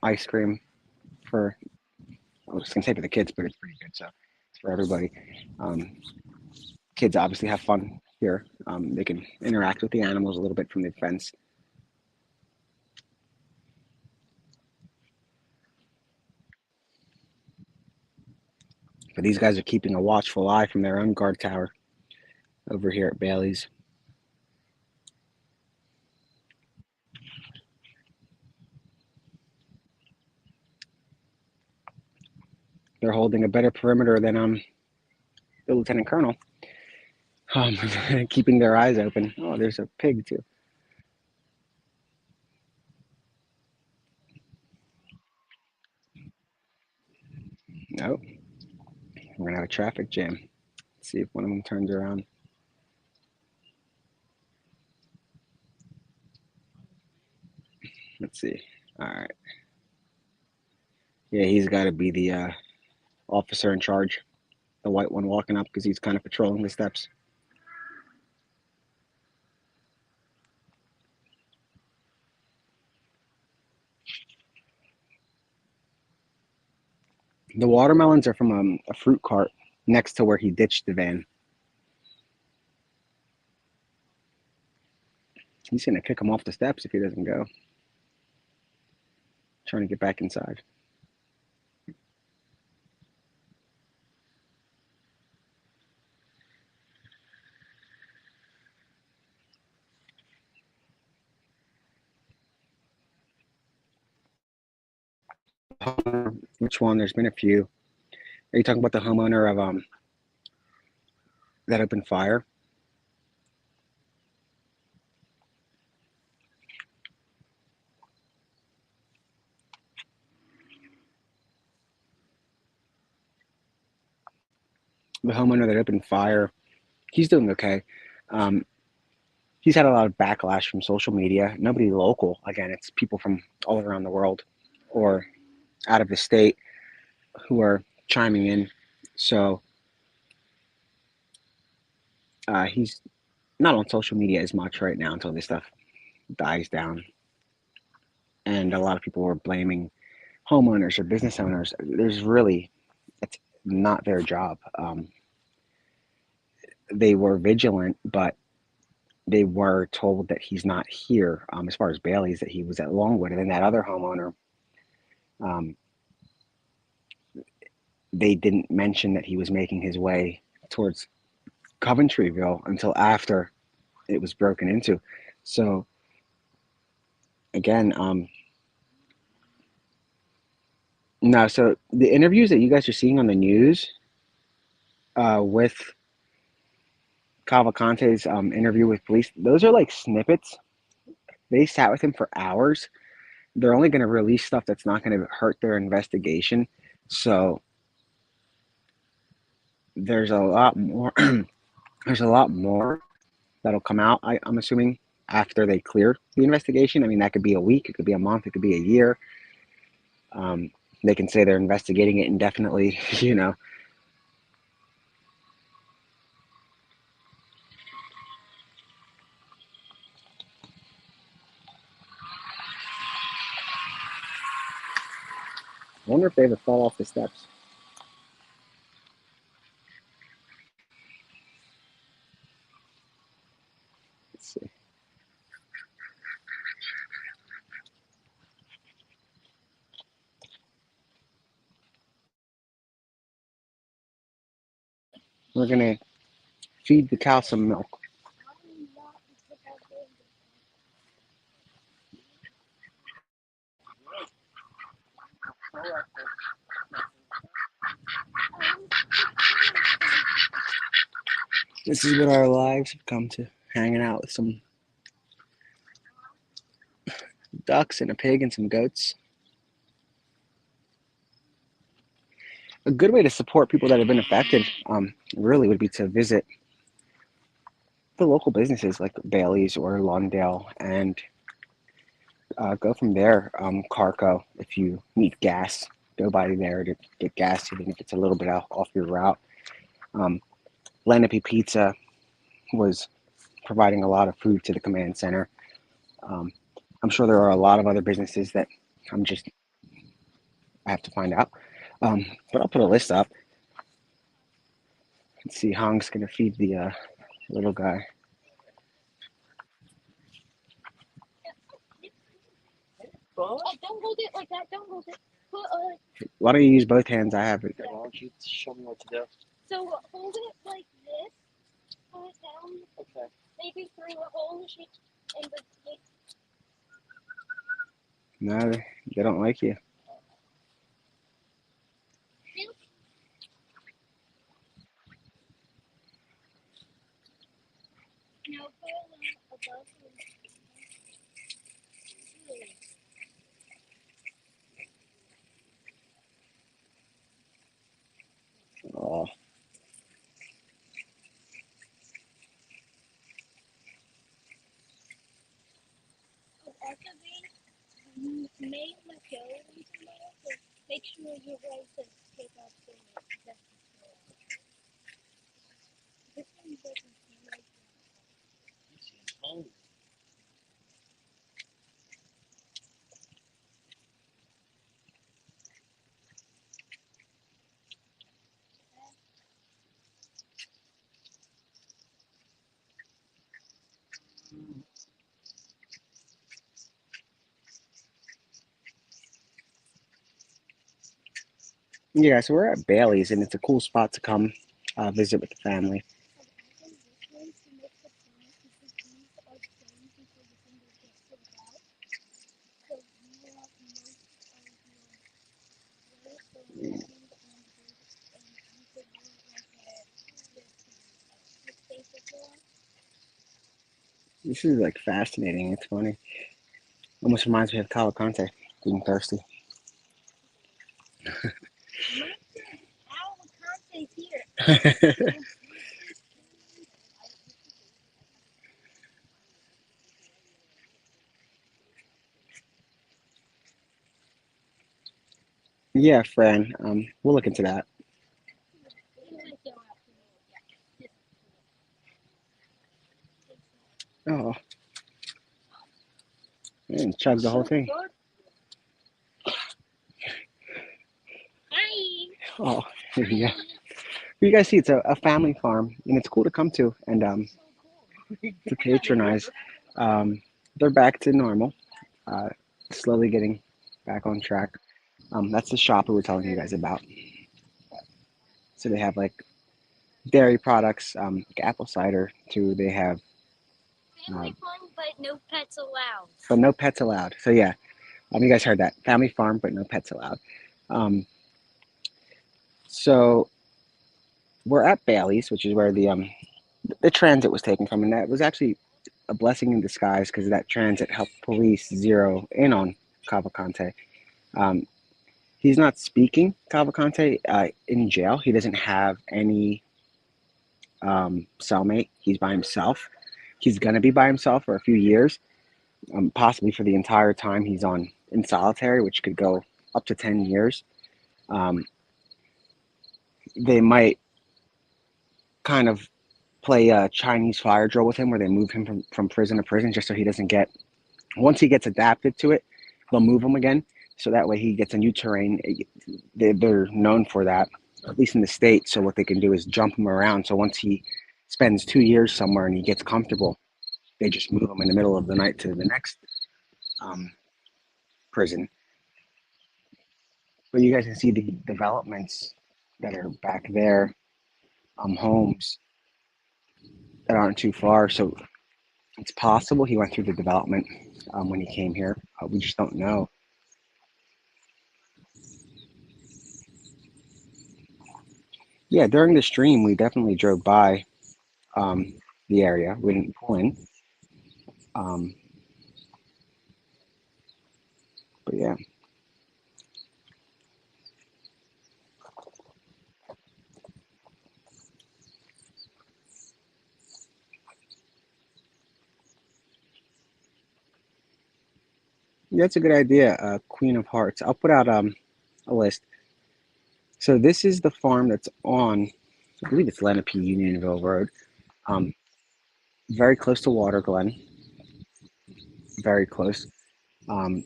ice cream for, I was going to say for the kids, but it's pretty good. So it's for everybody. Um, kids obviously have fun here. They can interact with the animals a little bit from the fence. But these guys are keeping a watchful eye from their own guard tower over here at Baily's. They're holding a better perimeter than the lieutenant colonel, um, keeping their eyes open. Oh, there's a pig too. No, we're gonna have a traffic jam. Let's see if one of them turns around. Let's see. All right. Yeah, he's got to be the officer in charge, the white one walking up because he's kind of patrolling the steps. The watermelons are from a fruit cart next to where he ditched the van. He's gonna kick him off the steps if he doesn't go. Trying to get back inside. Which one? There's been a few. Are you talking about the homeowner of that opened fire? The homeowner that opened fire. He's doing okay. Um, he's had a lot of backlash from social media. Nobody local. Again, it's people from all around the world or out of the state who are chiming in. So he's not on social media as much right now until this stuff dies down. And a lot of people were blaming homeowners or business owners. There's really, it's not their job. They were vigilant, but they were told that he's not here. As far as Baily's, that he was at Longwood, and then that other homeowner, um, they didn't mention that he was making his way towards Coventryville until after it was broken into. So again, no. So the interviews that you guys are seeing on the news with Cavalcante's interview with police, those are like snippets. They sat with him for hours. They're only going to release stuff that's not going to hurt their investigation. So there's a lot more. There's a lot more that'll come out. I'm assuming after they clear the investigation. I mean, that could be a week, it could be a month, it could be a year. Um, they can say they're investigating it indefinitely. You know, I wonder if they ever fall off the steps. Let's see. We're gonna feed the cow some milk. This is what our lives have come to, hanging out with some ducks and a pig and some goats. A good way to support people that have been affected, really would be to visit the local businesses like Baily's or Lawndale and go from there. Carco, if you need gas, go by there to get gas, even if it's a little bit off your route. Um, Lenape Pizza was providing a lot of food to the command center. Um, I'm sure there are a lot of other businesses that I have to find out. But I'll put a list up. Let's see, Hong's gonna feed the little guy. Oh, don't hold it like that. Don't hold it. Why don't you use both hands? I have it. Why don't you show me what to do? So hold it like this. Pull it down. Okay. Maybe through a hole in the stick. No, they don't like you. No, above. Oh. You may let go so make sure you're ready to take off the this one doesn't seem like yeah, so we're at Bailey's, and it's a cool spot to come visit with the family. This is like fascinating. It's funny. Almost reminds me of Cavalcante being thirsty. Yeah, Fran. We'll look into that. Oh, and chug the whole thing. Oh, yeah. You guys see, it's a family farm, and it's cool to come to and to patronize. Um, they're back to normal, uh, slowly getting back on track. That's the shop we were telling you guys about. So they have like dairy products, like apple cider too. They have family farm, but no pets allowed. But no pets allowed. So yeah, you guys heard that. Family farm, but no pets allowed. Um, so we're at Bailey's, which is where the transit was taken from, and that was actually a blessing in disguise because that transit helped police zero in on Cavalcante. Um, he's not speaking Cavalcante in jail. He doesn't have any cellmate. He's by himself. He's gonna be by himself for a few years, possibly for the entire time he's on in solitary, which could go up to 10 years. Um, they might kind of play a Chinese fire drill with him where they move him from prison to prison just so he doesn't get, once he gets adapted to it, they'll move him again. So that way he gets a new terrain. They're known for that, at least in the state. So what they can do is jump him around. So once he spends 2 years somewhere and he gets comfortable, they just move him in the middle of the night to the next um, prison. But you guys can see the developments that are back there. homes that aren't too far. So it's possible he went through the development when he came here. We just don't know. Yeah, during the stream, we definitely drove by um, the area. We didn't pull in. Um, but yeah, that's a good idea. Queen of Hearts. I'll put out a list. So this is the farm that's on, I believe it's Lenape Unionville Road. Um, very close to Water Glen. Very close. Um,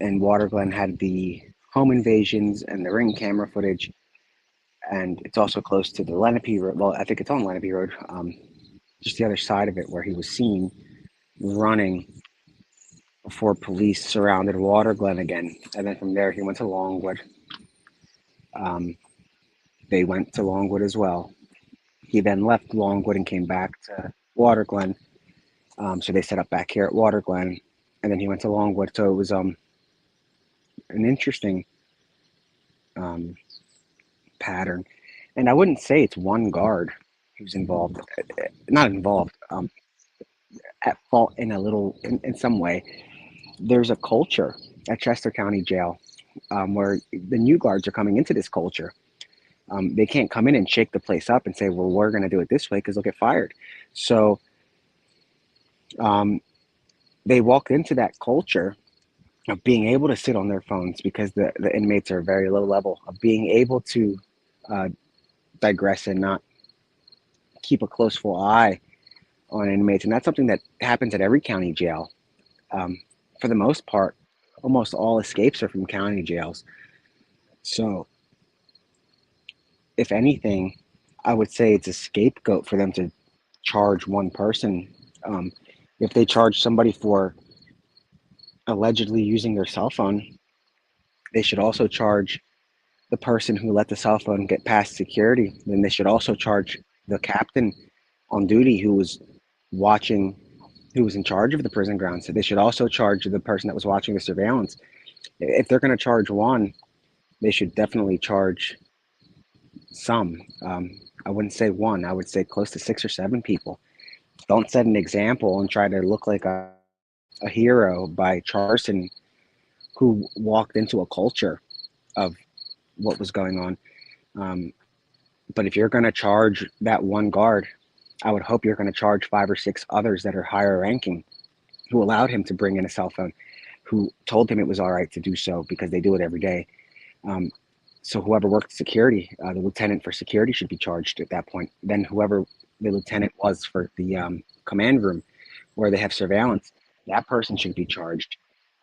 and Water Glen had the home invasions and the ring camera footage, and it's also close to the Lenape Road. Well, I think it's on Lenape Road, just the other side of it, where he was seen running before police surrounded Water Glen again. And then from there, he went to Longwood. Um, they went to Longwood as well. He then left Longwood and came back to Water Glen. So they set up back here at Water Glen, and then he went to Longwood. So it was an interesting um, pattern. And I wouldn't say it's one guard who's involved, not involved, at fault in a little, in some way. There's a culture at Chester County Jail where the new guards are coming into this culture. They can't come in and shake the place up and say, well, we're going to do it this way because they'll get fired. So um, they walk into that culture of being able to sit on their phones because the inmates are very low level, of being able to uh, digress and not keep a close full eye on inmates. And that's something that happens at every county jail. For the most part, almost all escapes are from county jails. So, if anything, I would say it's a scapegoat for them to charge one person. Um, if they charge somebody for allegedly using their cell phone, they should also charge the person who let the cell phone get past security. Then they should also charge the captain on duty who was watching, who was in charge of the prison grounds. So they should also charge the person that was watching the surveillance. If they're going to charge one, they should definitely charge some. I wouldn't say one, I would say close to 6 or 7 people. Don't set an example and try to look like a hero by Charson, who walked into a culture of what was going on. Um, but if you're going to charge that one guard, I would hope you're going to charge 5 or 6 others that are higher ranking who allowed him to bring in a cell phone, who told him it was all right to do so because they do it every day. Um, so whoever worked security, the lieutenant for security should be charged at that point. Then whoever the lieutenant was for the command room where they have surveillance, that person should be charged.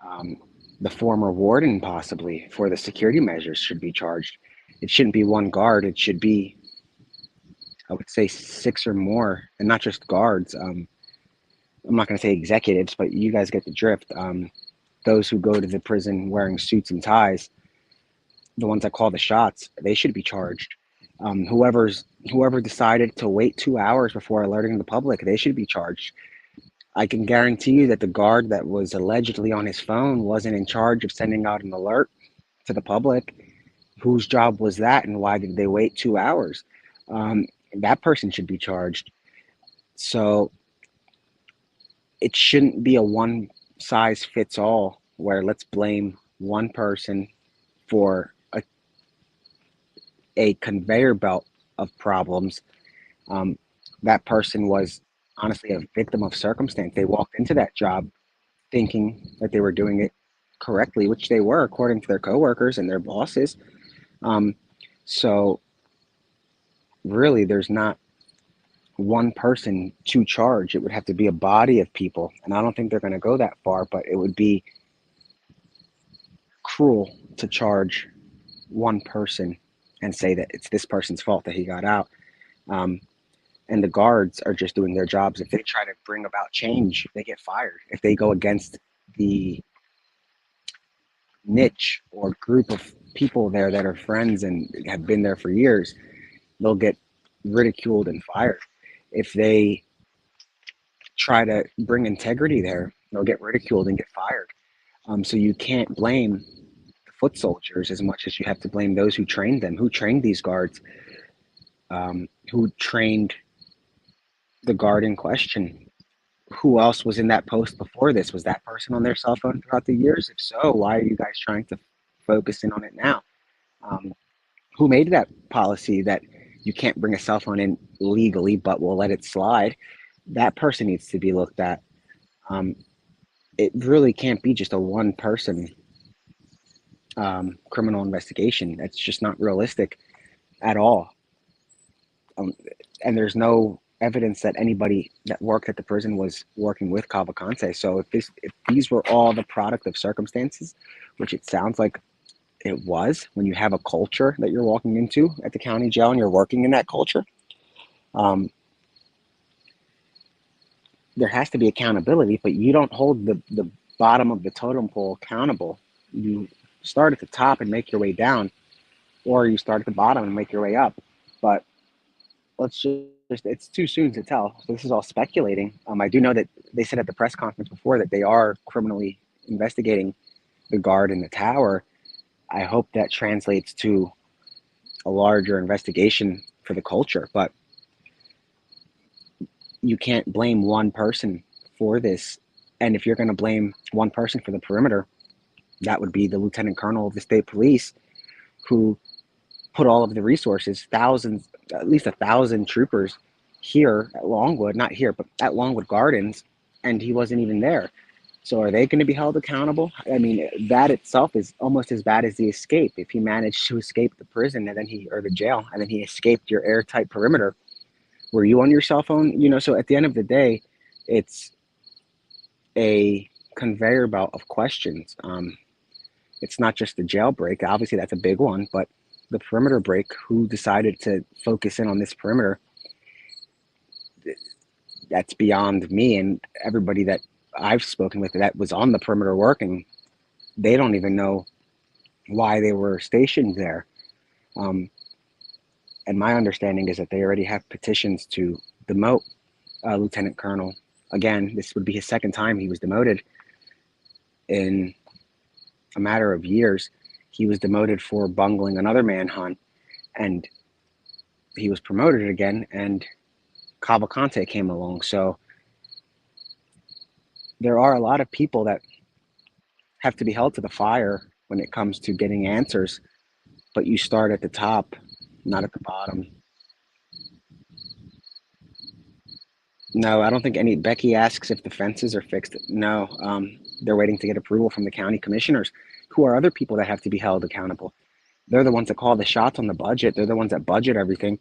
Um, the former warden possibly for the security measures should be charged. It shouldn't be one guard. It should be, I would say, 6 or more, and not just guards. I'm not going to say executives, but you guys get the drift. Those who go to the prison wearing suits and ties, the ones that call the shots, they should be charged. Whoever decided to wait 2 hours before alerting the public, they should be charged. I can guarantee you that the guard that was allegedly on his phone wasn't in charge of sending out an alert to the public. Whose job was that, and why did they wait 2 hours? That person should be charged. So it shouldn't be a one size fits all where let's blame one person for a conveyor belt of problems. Um, that person was honestly a victim of circumstance. They walked into that job thinking that they were doing it correctly, which they were according to their coworkers and their bosses. Um, so really, there's not one person to charge. It would have to be a body of people, and I don't think they're going to go that far. But it would be cruel to charge one person and say that it's this person's fault that he got out. Um, and the guards are just doing their jobs. If they try to bring about change, they get fired. If they go against the niche or group of people there that are friends and have been there for years, they'll get ridiculed and fired. If they try to bring integrity there, they'll get ridiculed and get fired. So you can't blame the foot soldiers as much as you have to blame those who trained them, who trained these guards, who trained the guard in question. Who else was in that post before this? Was that person on their cell phone throughout the years? If so, why are you guys trying to focus in on it now? Um, who made that policy that you can't bring a cell phone in legally, but we'll let it slide? That person needs to be looked at. Um, it really can't be just a one person criminal investigation. That's just not realistic at all. Um, and there's no evidence that anybody that worked at the prison was working with Cavalcante. So if these were all the product of circumstances, which it sounds like it was, when you have a culture that you're walking into at the county jail and you're working in that culture, um, there has to be accountability, but you don't hold the bottom of the totem pole accountable. You start at the top and make your way down, or you start at the bottom and make your way up. But let's just, it's too soon to tell. So this is all speculating. I do know that they said at the press conference before that they are criminally investigating the guard in the tower. I hope that translates to a larger investigation for the culture, but you can't blame one person for this. And if you're going to blame one person for the perimeter, that would be the lieutenant colonel of the state police, who put all of the resources, thousands, at least 1,000 troopers here at Longwood, not here, but at Longwood Gardens, and he wasn't even there. So are they going to be held accountable? I mean, that itself is almost as bad as the escape. If he managed to escape the prison and then or the jail, and then he escaped your airtight perimeter, were you on your cell phone? So at the end of the day, it's a conveyor belt of questions. It's not just the jailbreak. Obviously, that's a big one, but the perimeter break, who decided to focus in on this perimeter, that's beyond me and everybody that I've spoken with that was on the perimeter working. They don't even know why they were stationed there. And my understanding is that they already have petitions to demote Lieutenant Colonel. Again, this would be his second time he was demoted in a matter of years. He was demoted for bungling another manhunt, and he was promoted again, and Cavalcante came along. So there are a lot of people that have to be held to the fire when it comes to getting answers, but you start at the top, not at the bottom. No, I don't think any. Becky asks if the fences are fixed. No, they're waiting to get approval from the county commissioners, who are other people that have to be held accountable. They're the ones that call the shots on the budget. They're the ones that budget everything.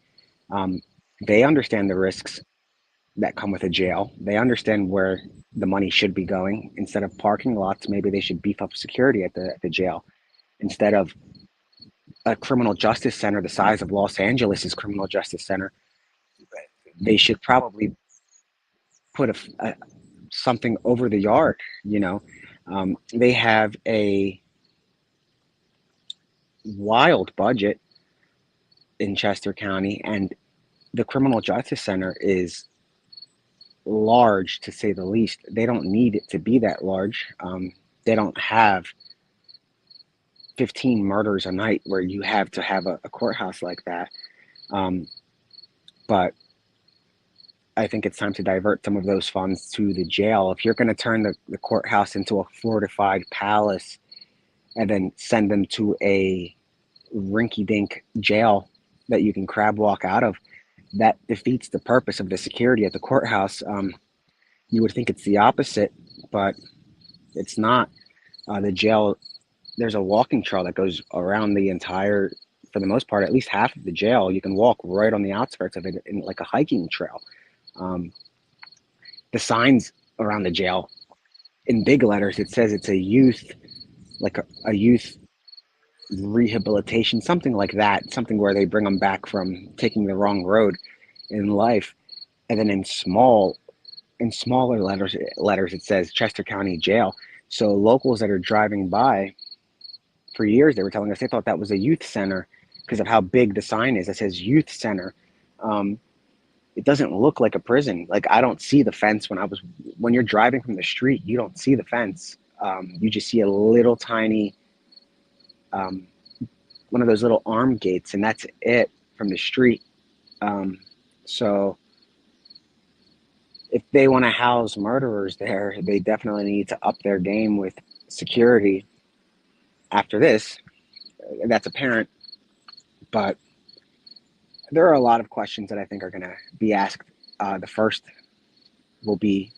They understand the risks that come with a jail. They understand where the money should be going. Instead of parking lots, maybe they should beef up security at the jail. Instead of a criminal justice center the size of Los Angeles's criminal justice center, they should probably put something over the yard. They have a wild budget in Chester County, and the criminal justice center is large, to say the least. They don't need it to be that large. They don't have 15 murders a night where you have to have a courthouse like that. But I think it's time to divert some of those funds to the jail. If you're going to turn the courthouse into a fortified palace and then send them to a rinky-dink jail that you can crab walk out of, that defeats the purpose of the security at the courthouse. You would think it's the opposite, but it's not. The jail, there's a walking trail that goes around the entire, for the most part, at least half of the jail. You can walk right on the outskirts of it in like a hiking trail. The signs around the jail, in big letters, it says it's a youth, like a youth rehabilitation, something like that, something where they bring them back from taking the wrong road in life. And then in smaller letters it says Chester County Jail. So locals that are driving by, for years they were telling us they thought that was a youth center, because of how big the sign is. It says youth center. Um, it doesn't look like a prison. Like, I don't see the fence when you're driving from the street, you don't see the fence. You just see a little tiny, um, one of those little arm gates, and that's it from the street. So if they want to house murderers there, they definitely need to up their game with security after this. That's apparent, but there are a lot of questions that I think are going to be asked. The first will be,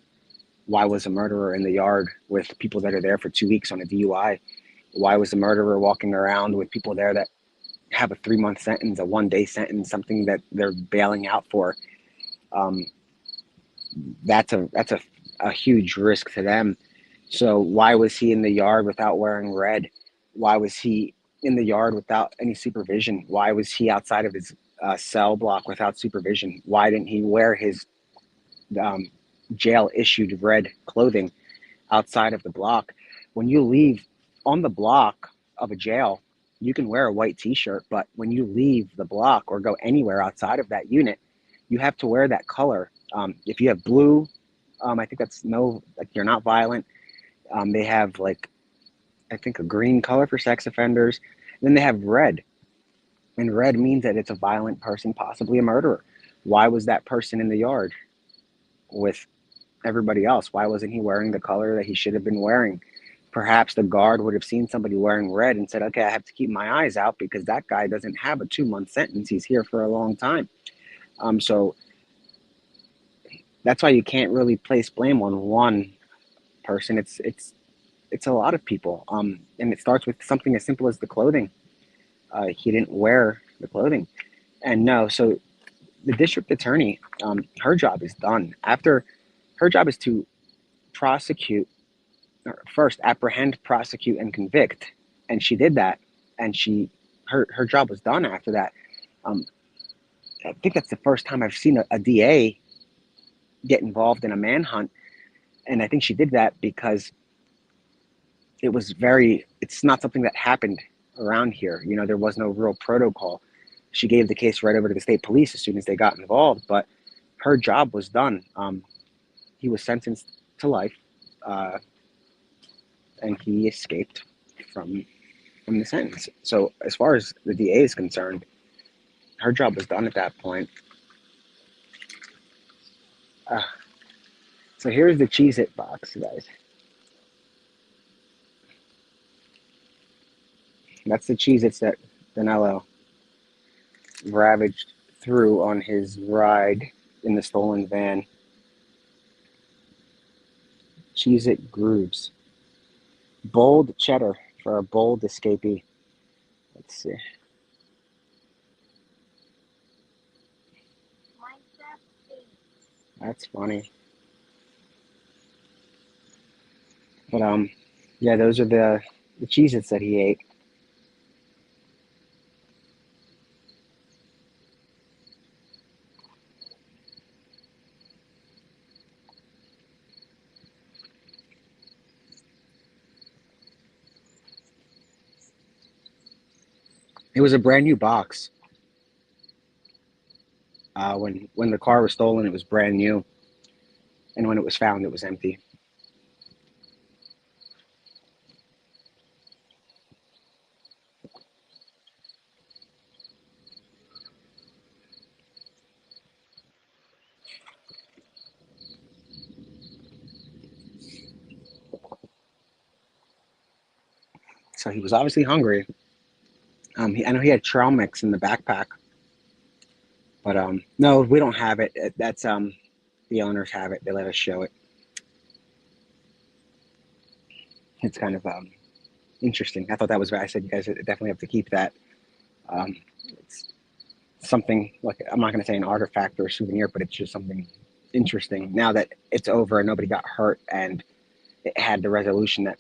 why was a murderer in the yard with people that are there for 2 weeks on a DUI? Why was the murderer walking around with people there that have a 3-month sentence, a 1-day sentence, something that they're bailing out for? Um, that's a huge risk to them. So why was he in the yard without wearing red? Why was he in the yard without any supervision? Why was he outside of his cell block without supervision? Why didn't he wear his um, jail issued red clothing outside of the block? When you leave on the block of a jail, you can wear a white t-shirt, but when you leave the block or go anywhere outside of that unit, you have to wear that color. If you have blue, I think that's no, like, you're not violent. They have, like, I think a green color for sex offenders. And then they have red, and red means that it's a violent person, possibly a murderer. Why was that person in the yard with everybody else? Why wasn't he wearing the color that he should have been wearing? Perhaps the guard would have seen somebody wearing red and said, okay, I have to keep my eyes out because that guy doesn't have a 2-month sentence. He's here for a long time. So that's why you can't really place blame on one person. It's a lot of people. And it starts with something as simple as the clothing. He didn't wear the clothing. And no, so the district attorney, her job is done. Her job is to prosecute, or first apprehend, prosecute, and convict. And she did that. And her job was done after that. Um, I think that's the first time I've seen a DA get involved in a manhunt. And I think she did that because it's not something that happened around here. There was no real protocol. She gave the case right over to the state police as soon as they got involved, but her job was done. He was sentenced to life, and he escaped from the sentence. So as far as the DA is concerned, her job was done at that point. So here's the Cheez-It box, guys. That's the Cheez-Its that Danelo ravaged through on his ride in the stolen van. Cheez-It grooves. Bold cheddar for a bold escapee. Let's see. That's funny. But yeah, those are the Cheez-Its that he ate. It was a brand new box. When the car was stolen, it was brand new, and when it was found, it was empty. So he was obviously hungry. I know he had trail mix in the backpack, but no, we don't have it. That's the owners have it. They let us show it. It's kind of interesting. I thought that was. I said you guys definitely have to keep that. It's something, like, I'm not going to say an artifact or a souvenir, but it's just something interesting. Now that it's over and nobody got hurt and it had the resolution that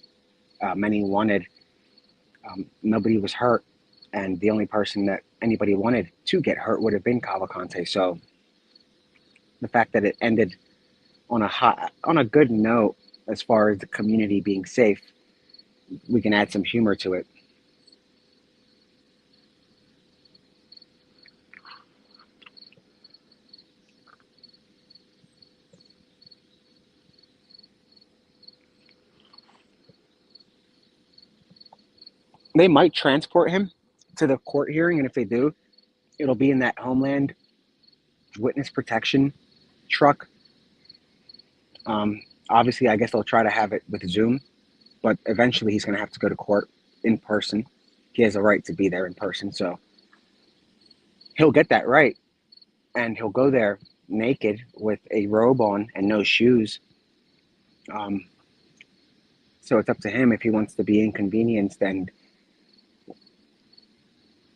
many wanted, nobody was hurt, and the only person that anybody wanted to get hurt would have been Cavalcante. So the fact that it ended on a good note as far as the community being safe, we can add some humor to it. They might transport him to the court hearing, and if they do, it'll be in that Homeland witness protection truck. Obviously, I guess they'll try to have it with Zoom, but eventually he's going to have to go to court in person. He has a right to be there in person, so he'll get that right, and he'll go there naked with a robe on and no shoes. Um, so it's up to him if he wants to be inconvenienced and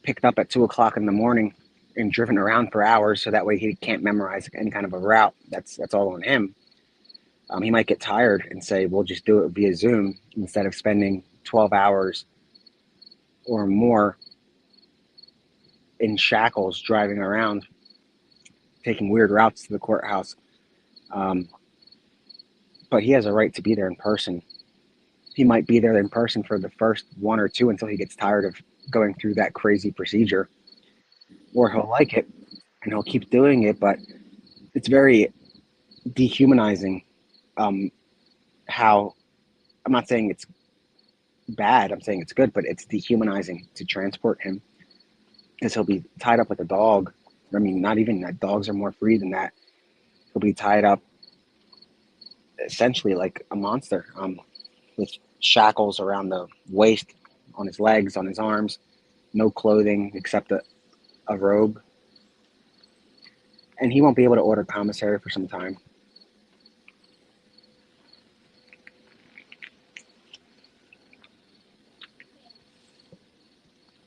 picked up at 2 o'clock in the morning and driven around for hours, so that way he can't memorize any kind of a route. That's all on him. He might get tired and say, "We'll just do it via Zoom instead of spending 12 hours or more in shackles driving around, taking weird routes to the courthouse." Um, but he has a right to be there in person. He might be there in person for the first one or two until he gets tired of going through that crazy procedure, or he'll like it and he'll keep doing it. But it's very dehumanizing. Um, how I'm not saying it's bad, I'm saying it's good, but it's dehumanizing to transport him because he'll be tied up like a dog. I mean, not even that. Dogs are more free than that. He'll be tied up essentially like a monster, with shackles around the waist, on his legs, on his arms, no clothing except a robe. And he won't be able to order commissary for some time.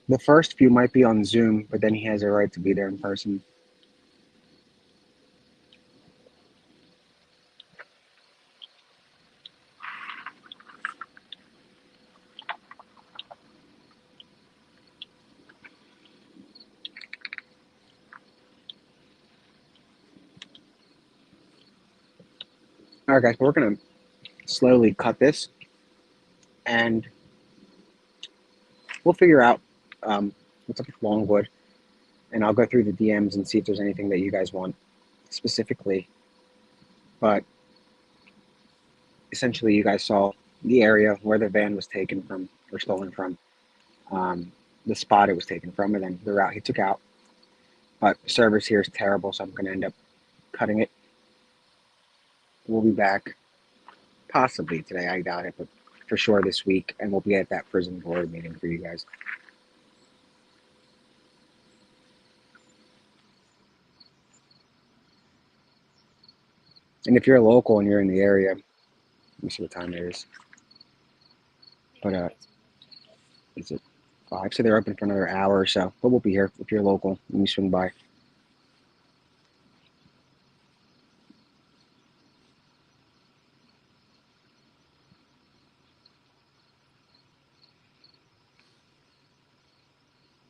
The first few might be on Zoom, but then he has a right to be there in person. All right, guys, we're going to slowly cut this, and we'll figure out what's up with Longwood, and I'll go through the DMs and see if there's anything that you guys want specifically. But essentially, you guys saw the area where the van was taken from or stolen from, the spot it was taken from, and then the route he took out. But service here is terrible, so I'm going to end up cutting it. We'll be back possibly today. I doubt it, but for sure this week, and we'll be at that prison board meeting for you guys. And if you're local and you're in the area, let me see what time it is. But is it 5? So they're open for another hour or so. But we'll be here if you're local. Let me swing by.